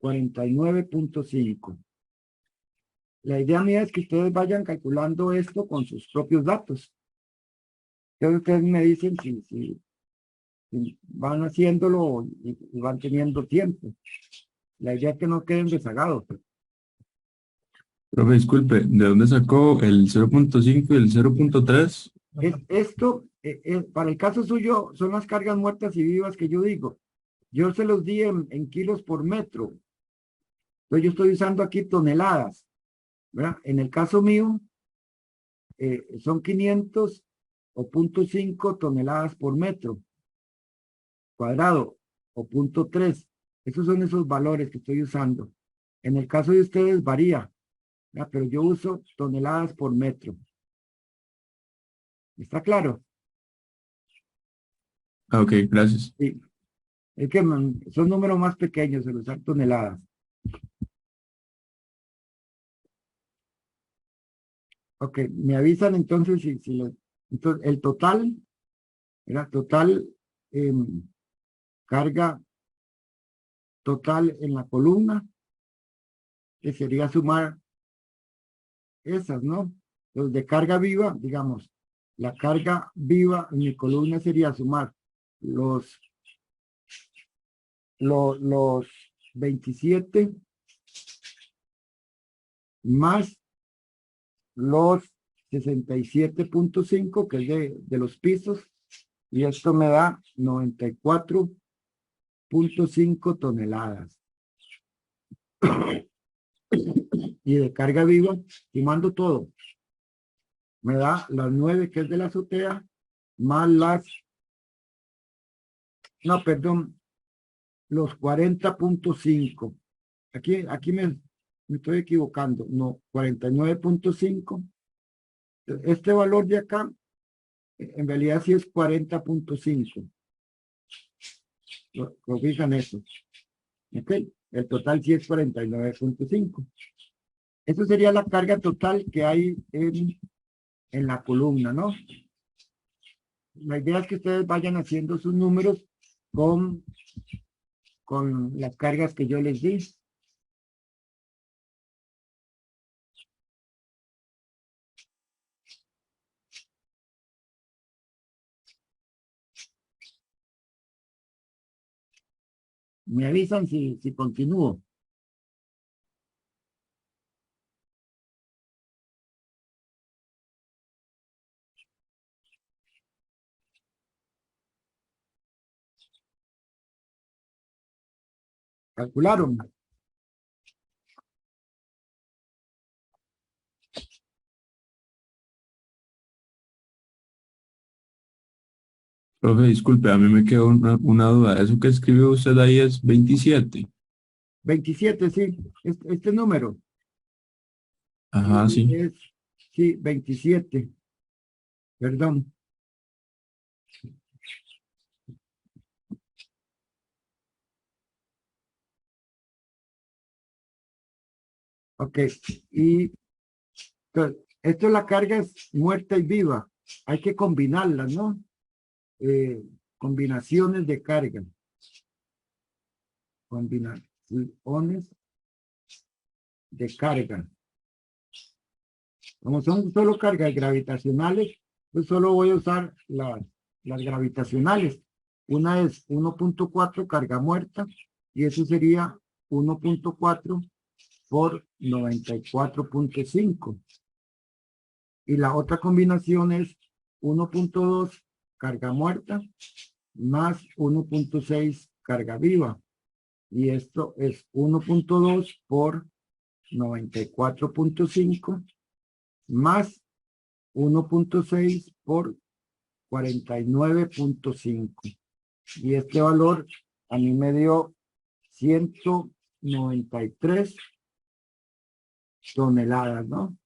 49.5. La idea mía es que ustedes vayan calculando esto con sus propios datos. Entonces ustedes me dicen si van haciéndolo y van teniendo tiempo. La idea es que no queden rezagados. Profe, disculpe, ¿de dónde sacó el 0.5 y el 0.3? Esto, para el caso suyo, son las cargas muertas y vivas que yo digo. Yo se los di en kilos por metro. Entonces yo estoy usando aquí toneladas, ¿verdad? En el caso mío, son 500 o 0.5 toneladas por metro cuadrado o 0.3. Esos son esos valores que estoy usando. En el caso de ustedes varía, ¿verdad? Pero yo uso toneladas por metro. ¿Está claro? Ah, ok, gracias. Sí. Es que son números más pequeños el usar toneladas. Ok, me avisan entonces entonces el total, era total carga total en la columna, que sería sumar esas, ¿no? Los de carga viva, digamos, la carga viva en mi columna sería sumar los 27 más los 67.5, que es de los pisos, y esto me da 94.5 toneladas. Y de carga viva, sumando todo, me da las 9 que es de la azotea, más no, perdón, los 40.5. Aquí me estoy equivocando, no, 49.5. Este valor de acá, en realidad sí es 40.5. Fijan eso. ¿Ok? El total sí es 49.5. Eso sería la carga total que hay en la columna, ¿no? La idea es que ustedes vayan haciendo sus números con las cargas que yo les di. Me avisan si continúo. ¿Calcularon? Profe, disculpe, a mí me quedó una duda. ¿Eso que escribió usted ahí es 27? 27, sí. Este número Ajá, sí. es, sí, 27. Perdón. Ok. Y esto la carga es muerta y viva. Hay que combinarlas, ¿no? Combinaciones de carga. Combinaciones de carga. Como son solo cargas gravitacionales, pues solo voy a usar las gravitacionales. Una es 1.4 carga muerta y eso sería 1.4 por 94.5. Y la otra combinación es 1.2 carga muerta más 1.6 carga viva. Y esto es 1.2 por 94.5 más 1.6 por 49.5. Y este valor a mí me dio 193 toneladas, ¿no?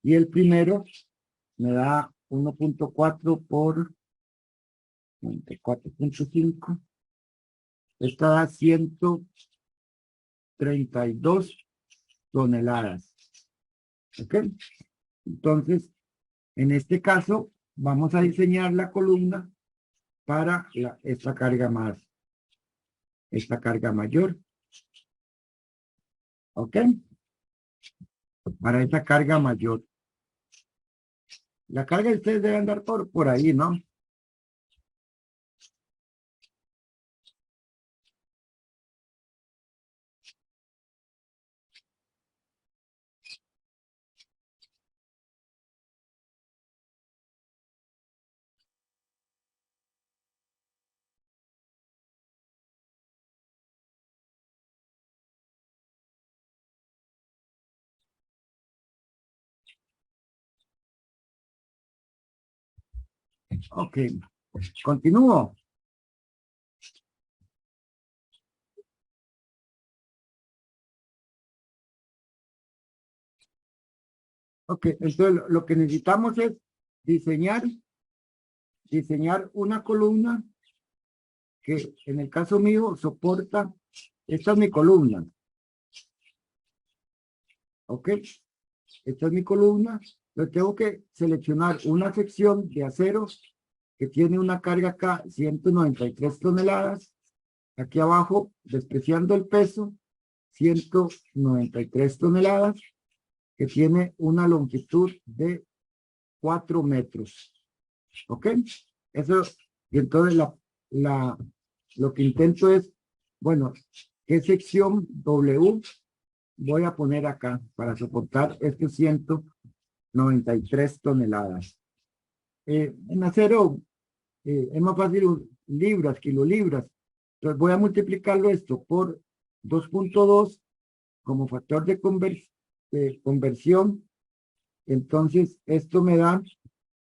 Y el primero me da 1.4 por 94.5. Esta da 132 toneladas. ¿Ok? Entonces, en este caso, vamos a diseñar la columna para esta carga mayor. ¿Ok? Para esta carga mayor. La carga de ustedes debe andar por ahí, ¿no? Ok. Continúo. Ok, entonces lo que necesitamos es diseñar una columna que en el caso mío soporta, esta es mi columna. Ok, esta es mi columna. Yo tengo que seleccionar una sección de acero que tiene una carga acá, 193 toneladas. Aquí abajo, despreciando el peso, 193 toneladas, que tiene una longitud de 4 metros. ¿Ok? Eso, y entonces lo que intento es, bueno, ¿qué sección W voy a poner acá para soportar estos 193 toneladas? En acero es más fácil libras, kilolibras. Entonces voy a multiplicarlo esto por 2.2 como factor de conversión. Entonces esto me da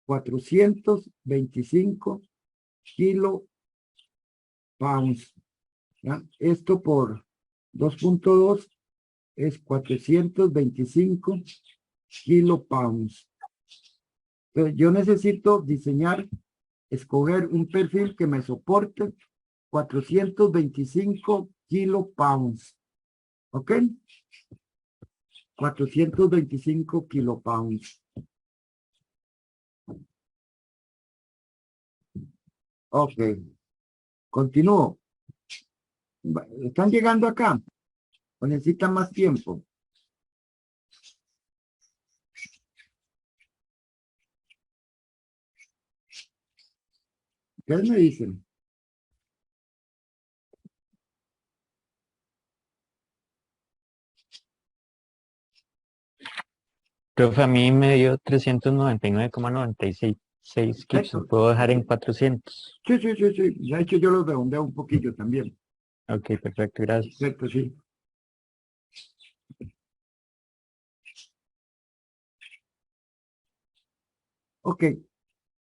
425 kilopounds. ¿Ya? Esto por 2.2 es 425 kilopounds. Entonces yo necesito escoger un perfil que me soporte 425 kilopounds. ¿Ok? 425 kilopounds. Ok. Continúo. ¿Están llegando acá? ¿O necesitan más tiempo? ¿Qué me dicen? Profe, a mí me dio 399,96 kilos. Eso. Puedo dejar en 400. Sí. De hecho, yo los redondeo un poquillo también. Ok, perfecto, gracias. Perfecto, sí. Ok,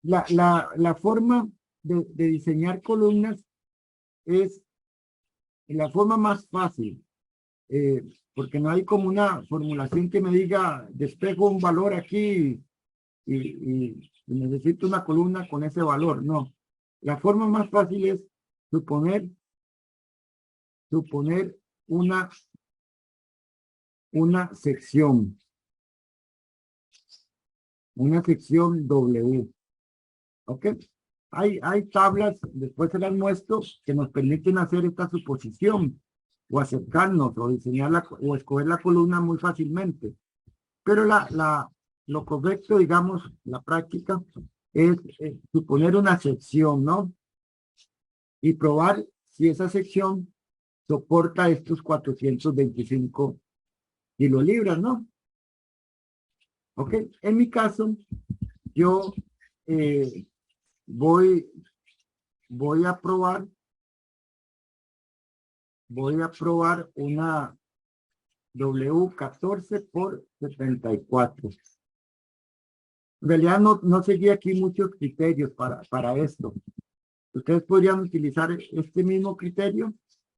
la forma de diseñar columnas es la forma más fácil, porque no hay como una formulación que me diga, despejo un valor aquí y necesito una columna con ese valor. No, la forma más fácil es suponer una, una sección W. ¿Ok? Hay tablas, después se las muestro, que nos permiten hacer esta suposición o acercarnos o diseñar o escoger la columna muy fácilmente. Pero lo correcto, digamos, la práctica es suponer una sección, ¿no? Y probar si esa sección soporta estos 425 kilolibras, ¿no? ¿Ok? En mi caso, yo voy a probar una W14 por 74. En realidad no seguí aquí muchos criterios para esto. Ustedes podrían utilizar este mismo criterio,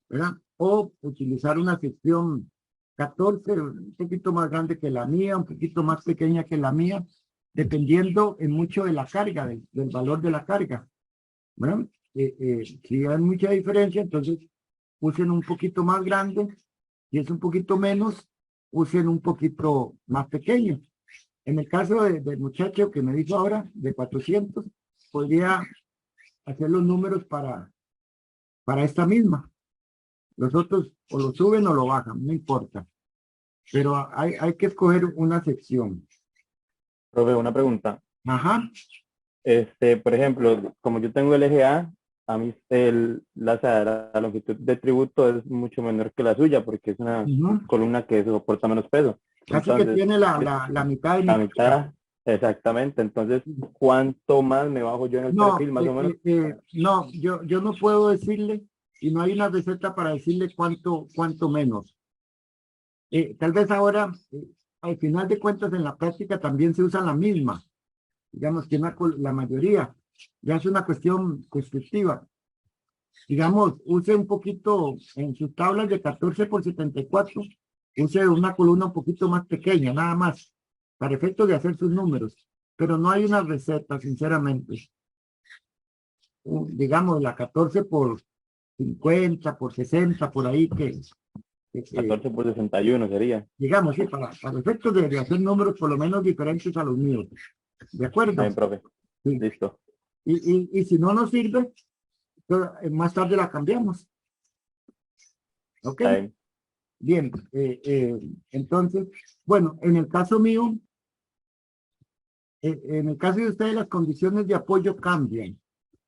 ¿verdad? O utilizar una sección 14, un poquito más grande que la mía, un poquito más pequeña que la mía, dependiendo en mucho de la carga, del valor de la carga. ¿Verdad? Si hay mucha diferencia, entonces usen un poquito más grande. Si es un poquito menos, usen un poquito más pequeño. En el caso del muchacho que me dijo ahora, de 400, podría hacer los números para esta misma. Los otros o lo suben o lo bajan, no importa. Pero hay que escoger una sección. Profe, una pregunta. Ajá. Por ejemplo, como yo tengo el eje a mí la longitud de tributo es mucho menor que la suya porque es una columna que soporta menos peso. Casi que tiene la mitad de la mitad, exactamente. Entonces, ¿cuánto más me bajo yo en el perfil, más o menos? No, yo no puedo decirle y no hay una receta para decirle cuánto menos. Tal vez ahora, al final de cuentas, en la práctica también se usa la misma. Digamos que la mayoría ya es una cuestión constructiva. Digamos, use un poquito en sus tablas de 14 por 74, use una columna un poquito más pequeña, nada más, para efecto de hacer sus números. Pero no hay una receta, sinceramente. Digamos, la 14 por 50, por 60, por ahí que 14 por 61 sería. digamos, sí, para efectos de hacer números por lo menos diferentes a los míos. ¿De acuerdo? Bien, profe. Sí. Listo. Y si no nos sirve, más tarde la cambiamos. ¿Ok? Bien. Entonces, bueno, en el caso mío, en el caso de ustedes, las condiciones de apoyo cambian.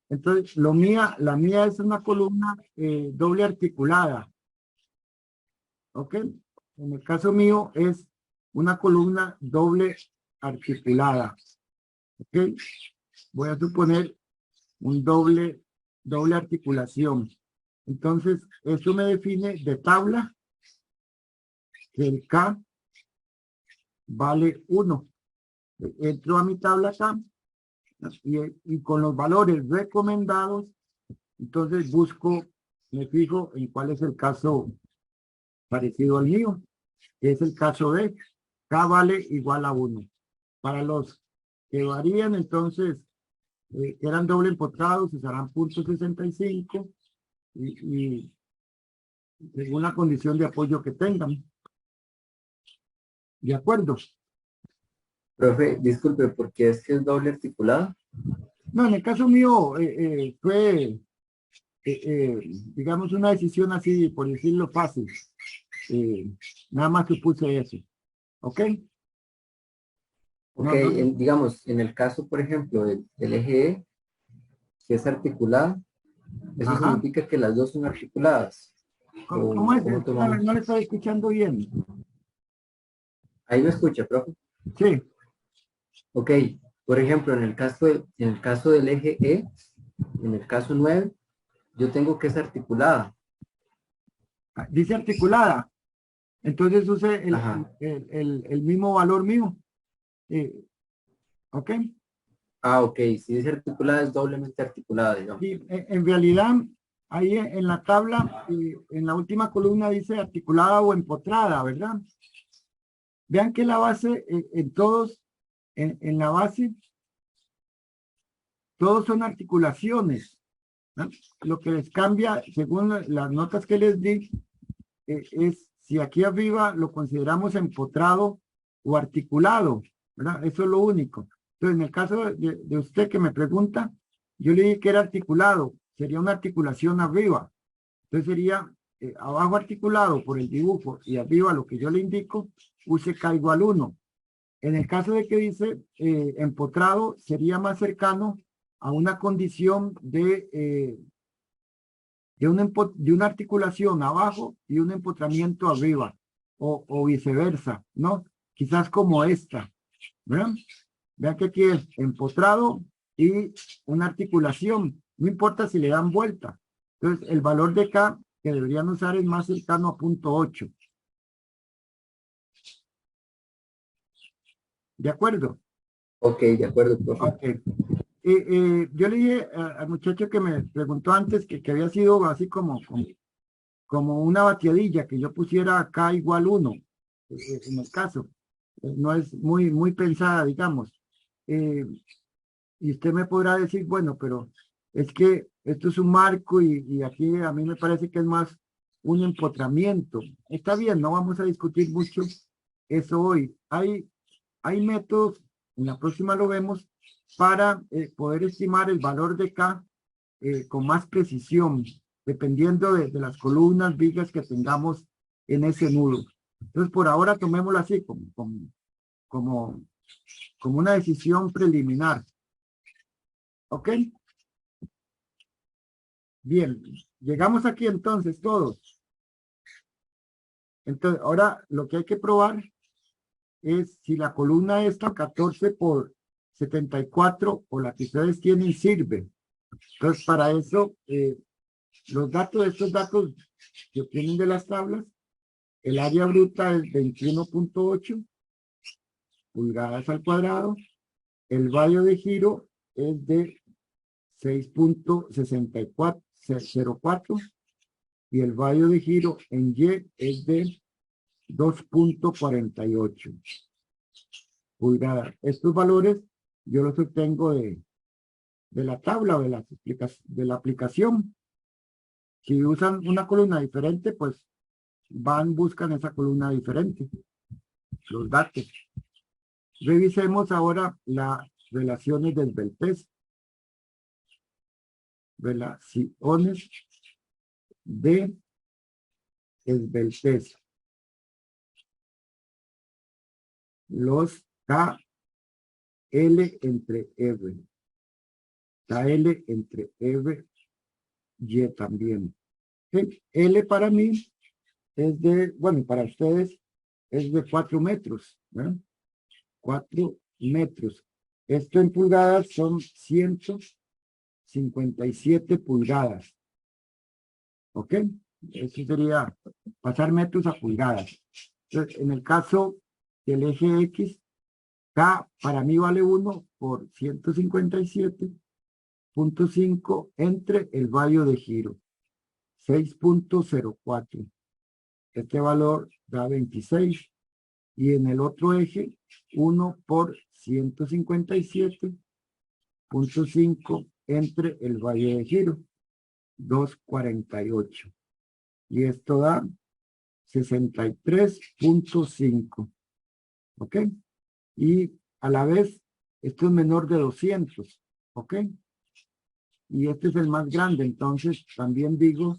Entonces, la mía es una columna doble articulada. ¿Ok? En el caso mío es una columna doble articulada. ¿Ok? Voy a suponer un doble articulación. Entonces, esto me define de tabla que el K vale 1. Entro a mi tabla K y con los valores recomendados, entonces me fijo en cuál es el caso parecido al mío, que es el caso de K vale igual a 1. Para los que varían, entonces, eran doble empotrados, usarán .65 y según la condición de apoyo que tengan. ¿De acuerdo? Profe, disculpe, ¿por qué es que es doble articulado? No, en el caso mío fue, digamos, una decisión así, por decirlo fácil. Nada más supuse eso. ¿Ok? Ok, No. digamos, en el caso, por ejemplo, del eje E, que es articulada, eso Ajá. significa que las dos son articuladas. ¿Cómo es? ¿Cómo tomamos? No le estoy escuchando bien. Ahí me escucha, profe. Sí. Ok, por ejemplo, en el caso del eje E, en el caso 9, yo tengo que es articulada. Dice articulada. Entonces use Ajá. el mismo valor mío. ¿Ok? Ok. Si dice articulada, es doblemente articulada, digamos. Y en realidad, ahí en la tabla, en la última columna dice articulada o empotrada, ¿verdad? Vean que la base, en todos, en la base, todos son articulaciones, ¿no? Lo que les cambia, según las notas que les di, es si aquí arriba lo consideramos empotrado o articulado, ¿verdad? Eso es lo único. Entonces, en el caso de usted que me pregunta, yo le dije que era articulado, sería una articulación arriba. Entonces sería abajo articulado por el dibujo y arriba lo que yo le indico, use K igual 1. En el caso de que dice empotrado, sería más cercano a una condición de una articulación abajo y un empotramiento arriba, o viceversa, ¿no? Quizás como esta, ¿verdad? Vean que aquí es empotrado y una articulación, no importa si le dan vuelta. Entonces, el valor de K que deberían usar es más cercano a 0.8. ¿De acuerdo? Ok, de acuerdo, profe. Ok. Yo le dije al muchacho que me preguntó antes que había sido así como una bateadilla, que yo pusiera K igual 1, en el caso. No es muy pensada, digamos. Y usted me podrá decir, bueno, pero es que esto es un marco y aquí a mí me parece que es más un empotramiento. Está bien, no vamos a discutir mucho eso hoy. Hay métodos, en la próxima lo vemos, para poder estimar el valor de K con más precisión, dependiendo de las columnas, vigas que tengamos en ese nudo. Entonces, por ahora tomémoslo así, como una decisión preliminar. ¿Ok? Bien, llegamos aquí entonces todos. Entonces, ahora lo que hay que probar es si la columna esta 14 por 74 o la que ustedes tienen sirve. Entonces, para eso, estos datos que obtienen de las tablas, el área bruta es 21.8 pulgadas al cuadrado, el radio de giro es de 6.6404 y el radio de giro en Y es de 2.48 pulgadas. Estos valores yo los obtengo de la tabla o de la aplicación. Si usan una columna diferente, pues buscan esa columna diferente, los datos. Revisemos ahora las relaciones del Belpes. Relaciones de Belpes. Los KL entre R. KL entre R, Y también. L para mí es de, bueno, para ustedes es de 4 metros. ¿Eh? 4 metros. Esto en pulgadas son 157 pulgadas. ¿Ok? Eso sería pasar metros a pulgadas. Entonces, en el caso del eje X, K para mí vale 1 por 157.5 entre el radio de giro. 6.04. Este valor da 26. Y en el otro eje, 1 por 157.5 entre el radio de giro. 248. Y esto da 63.5. ¿Ok? Y a la vez, esto es menor de 200. ¿Ok? Y este es el más grande. Entonces, también digo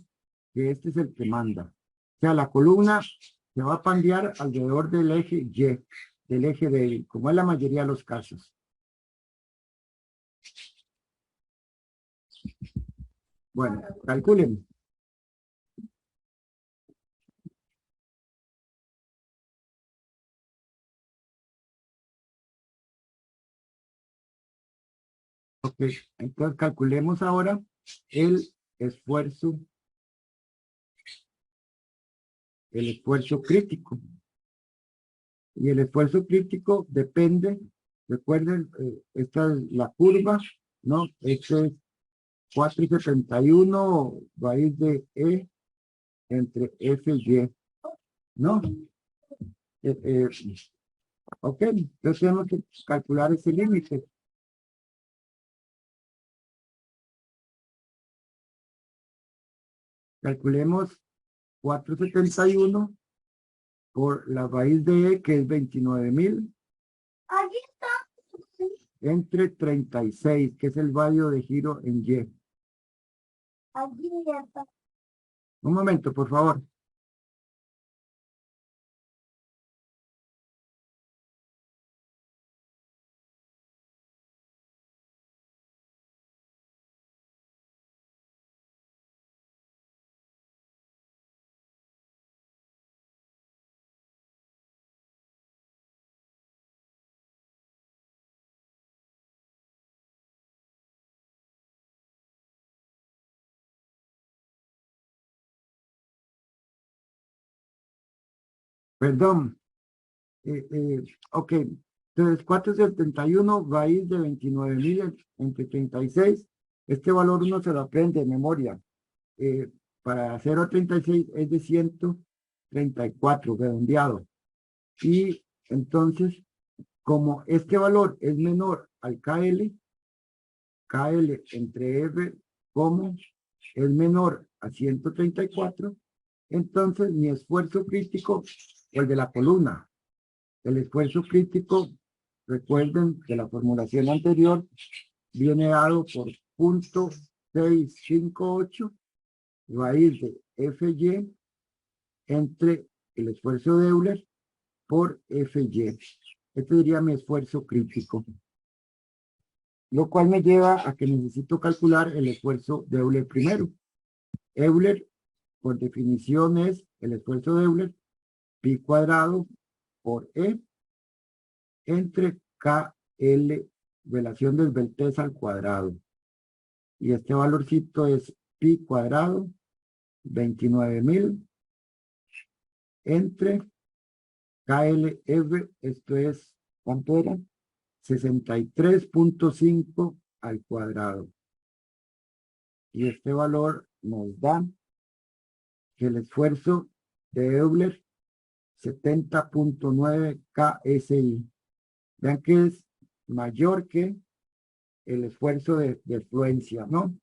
que este es el que manda. O sea, la columna se va a pandear alrededor del eje Y, del eje débil, como es la mayoría de los casos. Bueno, calculen. Ok, entonces calculemos ahora el esfuerzo el esfuerzo crítico. Y el esfuerzo crítico depende, recuerden, esta es la curva, ¿no? Esto es 4,71 raíz de E entre F y Y, ¿no? Ok, entonces tenemos que calcular ese límite. Calculemos 4,71 por la raíz de E, que es 29,000, entre 36, que es el radio de giro en Y. Un momento, por favor. Perdón. Ok. Entonces, 4,71 raíz de 29,000 entre 36. Este valor uno se lo aprende de memoria. Para 0,36 es de 134 redondeado. Y entonces, como este valor es menor al KL entre F como es menor a 134, entonces mi esfuerzo crítico, el de la columna, el esfuerzo crítico, recuerden que la formulación anterior viene dado por 0,658 raíz de FY entre el esfuerzo de Euler por FY. Este sería mi esfuerzo crítico. Lo cual me lleva a que necesito calcular el esfuerzo de Euler primero. Euler, por definición, es el esfuerzo de Euler, pi cuadrado por E, entre KL, relación de esbeltez al cuadrado. Y este valorcito es pi cuadrado, 29,000, entre KLF, esto es, ¿cuánto era? 63,5 al cuadrado. Y este valor nos da que el esfuerzo de Euler 70,9 KSI. Vean que es mayor que el esfuerzo de fluencia, ¿no?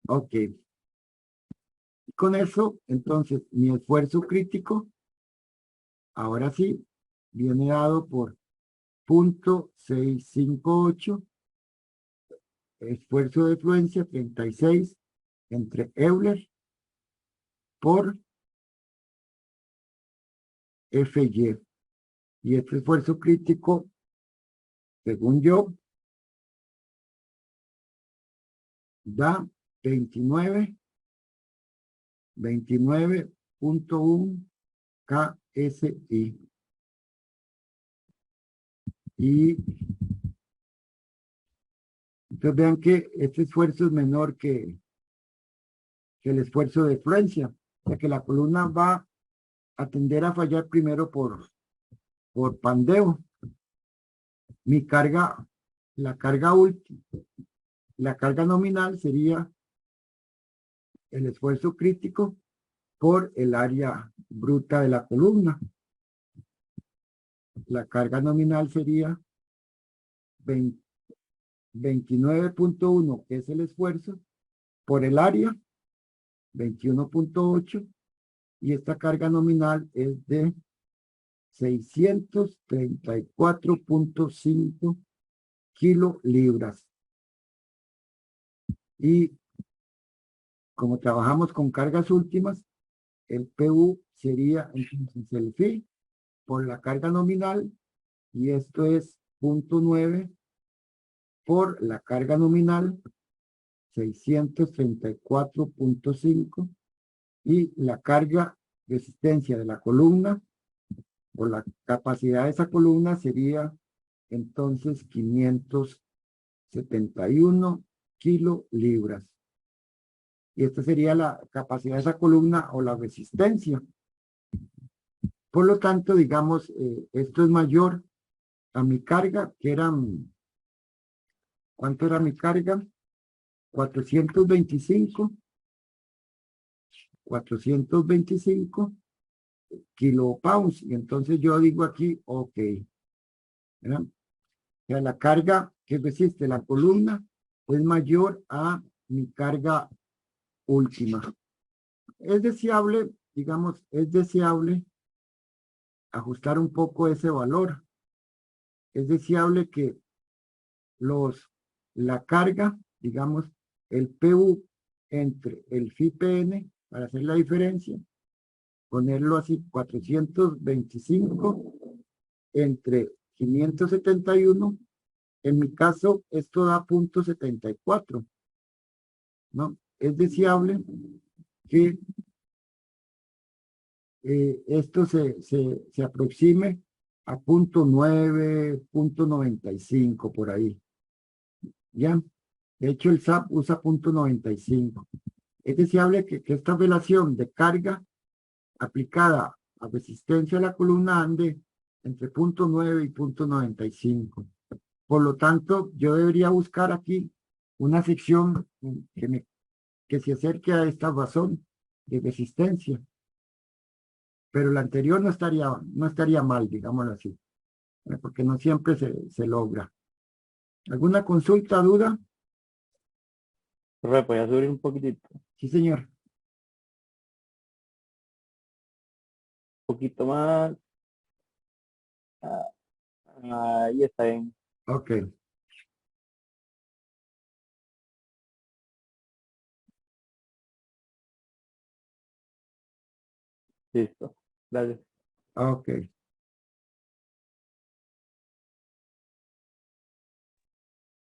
Ok. Con eso, entonces, mi esfuerzo crítico, ahora sí, viene dado por 0,658, esfuerzo de fluencia 36 entre Euler por FY. Y este esfuerzo crítico, según yo, da 29,1 KSI. Y entonces vean que este esfuerzo es menor que el esfuerzo de fluencia. O sea que la columna va a tender a fallar primero por pandeo. Mi carga, la carga nominal sería el esfuerzo crítico por el área bruta de la columna. La carga nominal sería 29,1, que es el esfuerzo, por el área, 21,8, y esta carga nominal es de 634,5 kilolibras. Y como trabajamos con cargas últimas, el PU sería entonces el phi por la carga nominal, y esto es 0,9 por la carga nominal, 634,5, y la carga resistencia de la columna, por la capacidad de esa columna sería entonces 571 kilolibras. Y esta sería la capacidad de esa columna o la resistencia. Por lo tanto, digamos, esto es mayor a mi carga, que eran, ¿cuánto era mi carga? 425 kilopounds. Y entonces yo digo aquí, ok, ¿verdad? O sea, la carga que resiste la columna es mayor a mi carga última. Es deseable, digamos, es deseable ajustar un poco ese valor. Es deseable que la carga, digamos, el PU entre el FIPN, para hacer la diferencia, ponerlo así, 425 entre 571. En mi caso, esto da 0.74, ¿no? Es deseable que esto se aproxime a 0.9, 0.95 por ahí. ¿Ya? De hecho, el SAP usa 0.95. Es deseable que esta relación de carga aplicada a resistencia a la columna ande entre 0.9 y 0.95. Por lo tanto, yo debería buscar aquí una sección que se acerque a esta razón de resistencia. Pero la anterior no estaría mal, digámoslo así, porque no siempre se logra. ¿Alguna consulta, duda? Profe, voy a subir un poquitito. Sí, señor. Un poquito más. Ahí está bien. Ok. Listo. Gracias. Ok.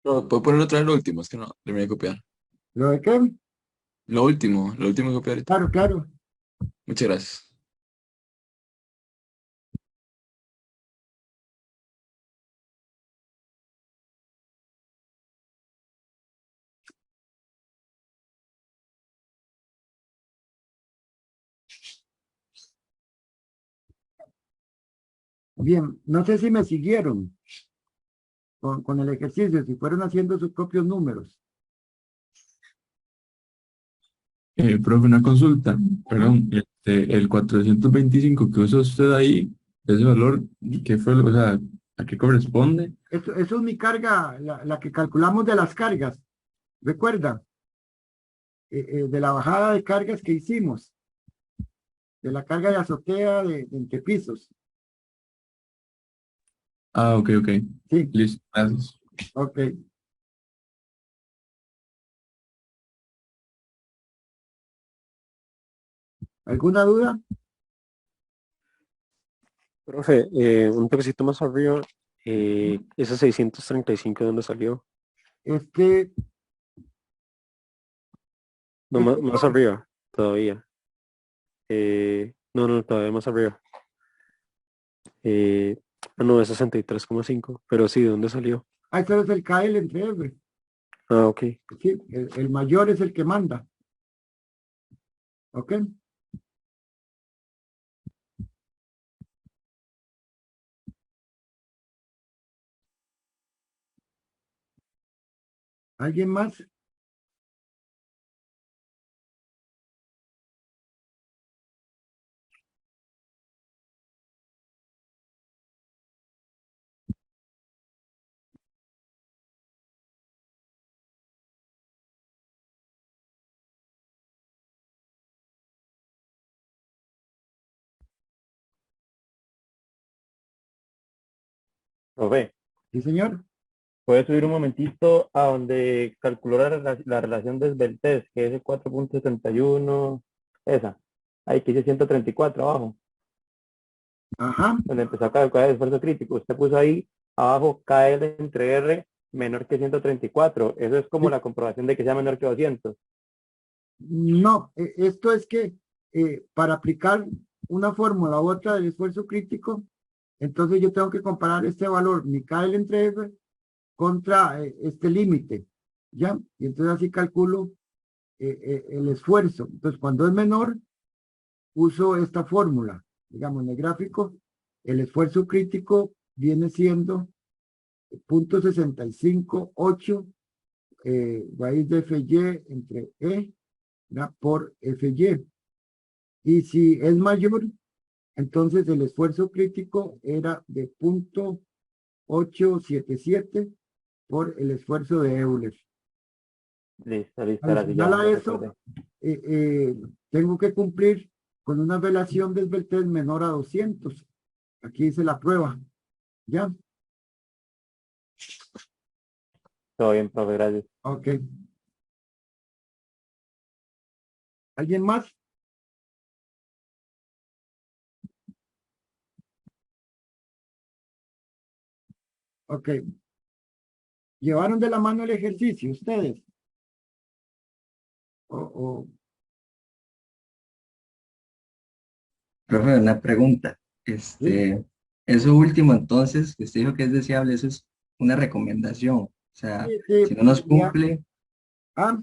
No, ¿puedo poner otra vez lo último? Es que no, terminé de copiar. ¿Lo de qué? Lo último que copié ahorita. Claro, claro. Muchas gracias. Bien, no sé si me siguieron con el ejercicio, si fueron haciendo sus propios números. Profe, una consulta. Perdón, el 425 que usa usted ahí, ese valor, ¿qué fue? O sea, ¿a qué corresponde? Eso es mi carga, la que calculamos de las cargas. ¿Recuerda? De la bajada de cargas que hicimos. De la carga de azotea de entrepisos. Ah, ok. Sí, Listo, gracias. ok. ¿Alguna duda? Profe, un toquecito más arriba, ese 635, ¿de dónde salió? Este, No, más arriba, todavía. No, todavía más arriba. No, es 63,5, pero sí, ¿de dónde salió? este es el KL entre R. Ah, ok. Sí, el mayor es el que manda. ¿Ok? ¿Alguien más? Profe, Sí, señor. puedes subir un momentito a donde calculó la relación de esbeltez, que es el 4.71, esa. Ahí que dice 134 abajo, Ajá. donde empezó a calcular el esfuerzo crítico. Usted puso ahí abajo KL entre R menor que 134. Eso es como Sí. la comprobación de que sea menor que 200. No, esto es que para aplicar una fórmula u otra del esfuerzo crítico, entonces yo tengo que comparar este valor, mi KL entre F, contra este límite, ¿ya? Y entonces así calculo el esfuerzo. Entonces, cuando es menor, uso esta fórmula, digamos, en el gráfico, el esfuerzo crítico viene siendo 0.658 raíz de FY entre E, ¿verdad?, por FY. Y si es mayor, entonces el esfuerzo crítico era de 0.877 por el esfuerzo de Euler. Listo, ahora sí Adicional ya a eso, recordé. tengo que cumplir con una relación de Sveltez menor a 200. Aquí dice la prueba. ¿Ya? Todo bien, profe, gracias. Ok. ¿Alguien más? Ok. ¿Llevaron de la mano el ejercicio ustedes? O Profe, una pregunta. ¿sí? Eso último entonces, que usted dijo que es deseable, eso es una recomendación. O sea, Sí, sí, si no nos ya. cumple, Ah,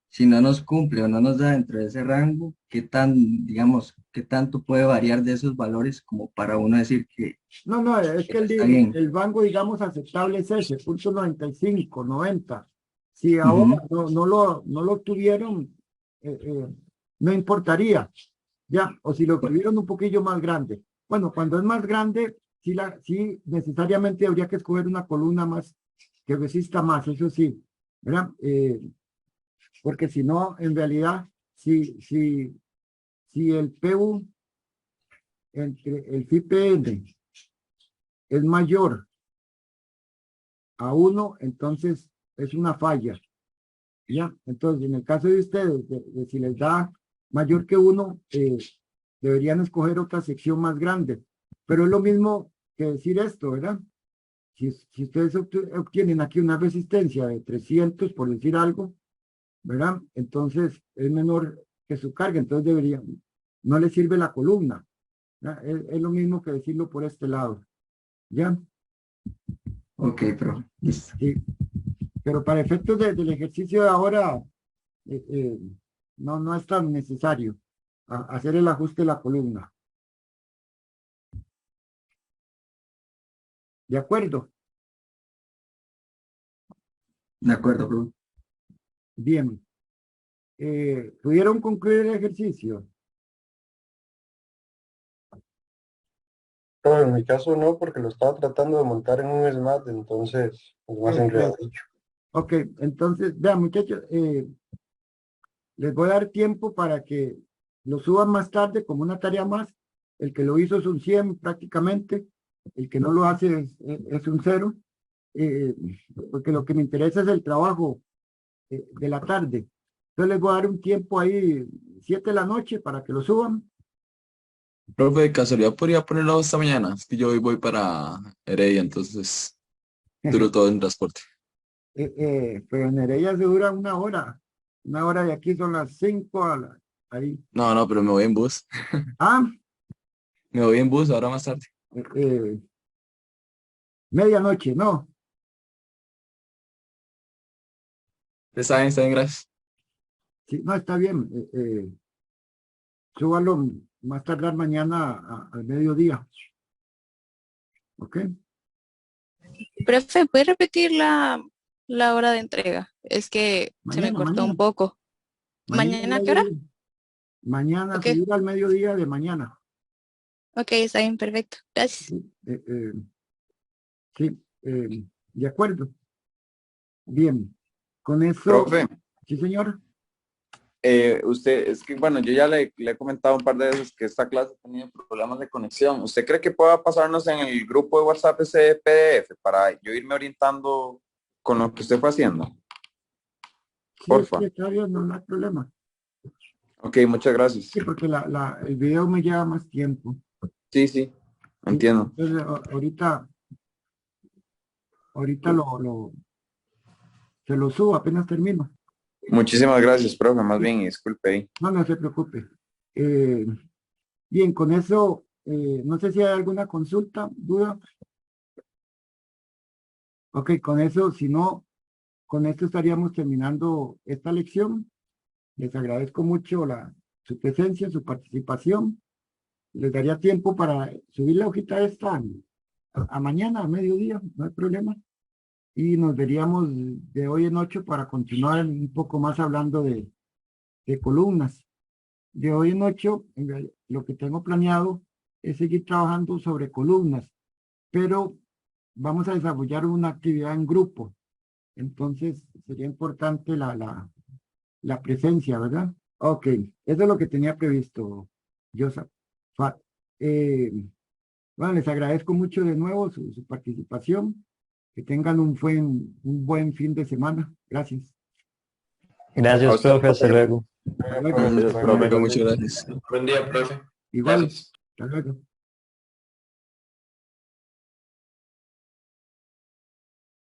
si no nos cumple o no nos da dentro de ese rango, ¿qué tan, digamos, qué tanto puede variar de esos valores como para uno decir que no, es que está bien? el rango, digamos, aceptable es ese, 0.95, 90. Si ahora Ujú. no lo obtuvieron, no importaría, ya, o si lo obtuvieron un poquillo más grande. Bueno, cuando es más grande, sí necesariamente habría que escoger una columna más que resista más, eso sí, ¿verdad? Porque si no, en realidad, si el PU entre el FIPN es mayor a 1, entonces es una falla, ¿ya? Entonces, en el caso de ustedes, de si les da mayor que 1, deberían escoger otra sección más grande. Pero es lo mismo que decir esto, ¿verdad? Si ustedes obtienen aquí una resistencia de 300, por decir algo, ¿verdad? Entonces es menor que su carga, entonces no le sirve la columna. Es lo mismo que decirlo por este lado, ¿ya? Ok, profe. Listo. Sí. Pero para efectos del ejercicio de ahora, no es tan necesario hacer el ajuste de la columna. ¿De acuerdo? De acuerdo, profe. Bien. ¿Pudieron concluir el ejercicio? No, en mi caso no, porque lo estaba tratando de montar en un SMAT, entonces es más enredadillo. Ok, entonces, vean muchachos, les voy a dar tiempo para que lo suban más tarde como una tarea más. El que lo hizo es un 100 prácticamente, el que no lo hace es un 0, porque lo que me interesa es el trabajo de la tarde. Entonces les voy a dar un tiempo ahí, 7 de la noche, para que lo suban. Profe, de casualidad podría ponerlo esta mañana. Es que yo hoy voy para Heredia, entonces duro todo en transporte. Pero en Heredia se dura una hora de aquí son las 5 ahí. No, pero me voy en bus. Ah, Me voy en bus ahora más tarde. medianoche, no. Está bien, gracias. Sí, no, está bien. Súbalo más tardar mañana al mediodía. ¿Ok? Profe, ¿puede repetir la hora de entrega? Es que se me cortó un poco. Mañana al ¿Mañana a qué hora? mediodía. Mañana, Ok, subir al mediodía de mañana. ok, está bien, perfecto. Gracias. Sí, de acuerdo. Bien. Con eso. Profe. Sí, señor. Usted, es que bueno, yo ya le he comentado un par de veces que esta clase ha tenido problemas de conexión. ¿Usted cree que pueda pasarnos en el grupo de WhatsApp ese PDF para yo irme orientando con lo que usted fue haciendo? Sí, Porfa. sí, está bien, no hay problema. Ok, muchas gracias. Sí, porque el video me lleva más tiempo. Sí, entiendo. Entonces, ahorita se lo subo, apenas termino. Muchísimas gracias, profe, más bien, y disculpe ahí. No se preocupe. Bien, con eso, no sé si hay alguna consulta, duda. Ok, con eso, si no, con esto estaríamos terminando esta lección. Les agradezco mucho su presencia, su participación. les daría tiempo para subir la hojita esta a mañana, a mediodía, no hay problema. Y nos veríamos de hoy en 8 para continuar un poco más hablando de columnas. De hoy en 8, lo que tengo planeado es seguir trabajando sobre columnas, pero vamos a desarrollar una actividad en grupo. Entonces, sería importante la presencia, ¿verdad? Ok, eso es lo que tenía previsto, Joseph. Bueno, les agradezco mucho de nuevo su participación. Que tengan un buen fin de semana. Gracias. Gracias, profe. Hasta luego. Muchas gracias. Buen día, profe. Igual. Gracias. Hasta luego.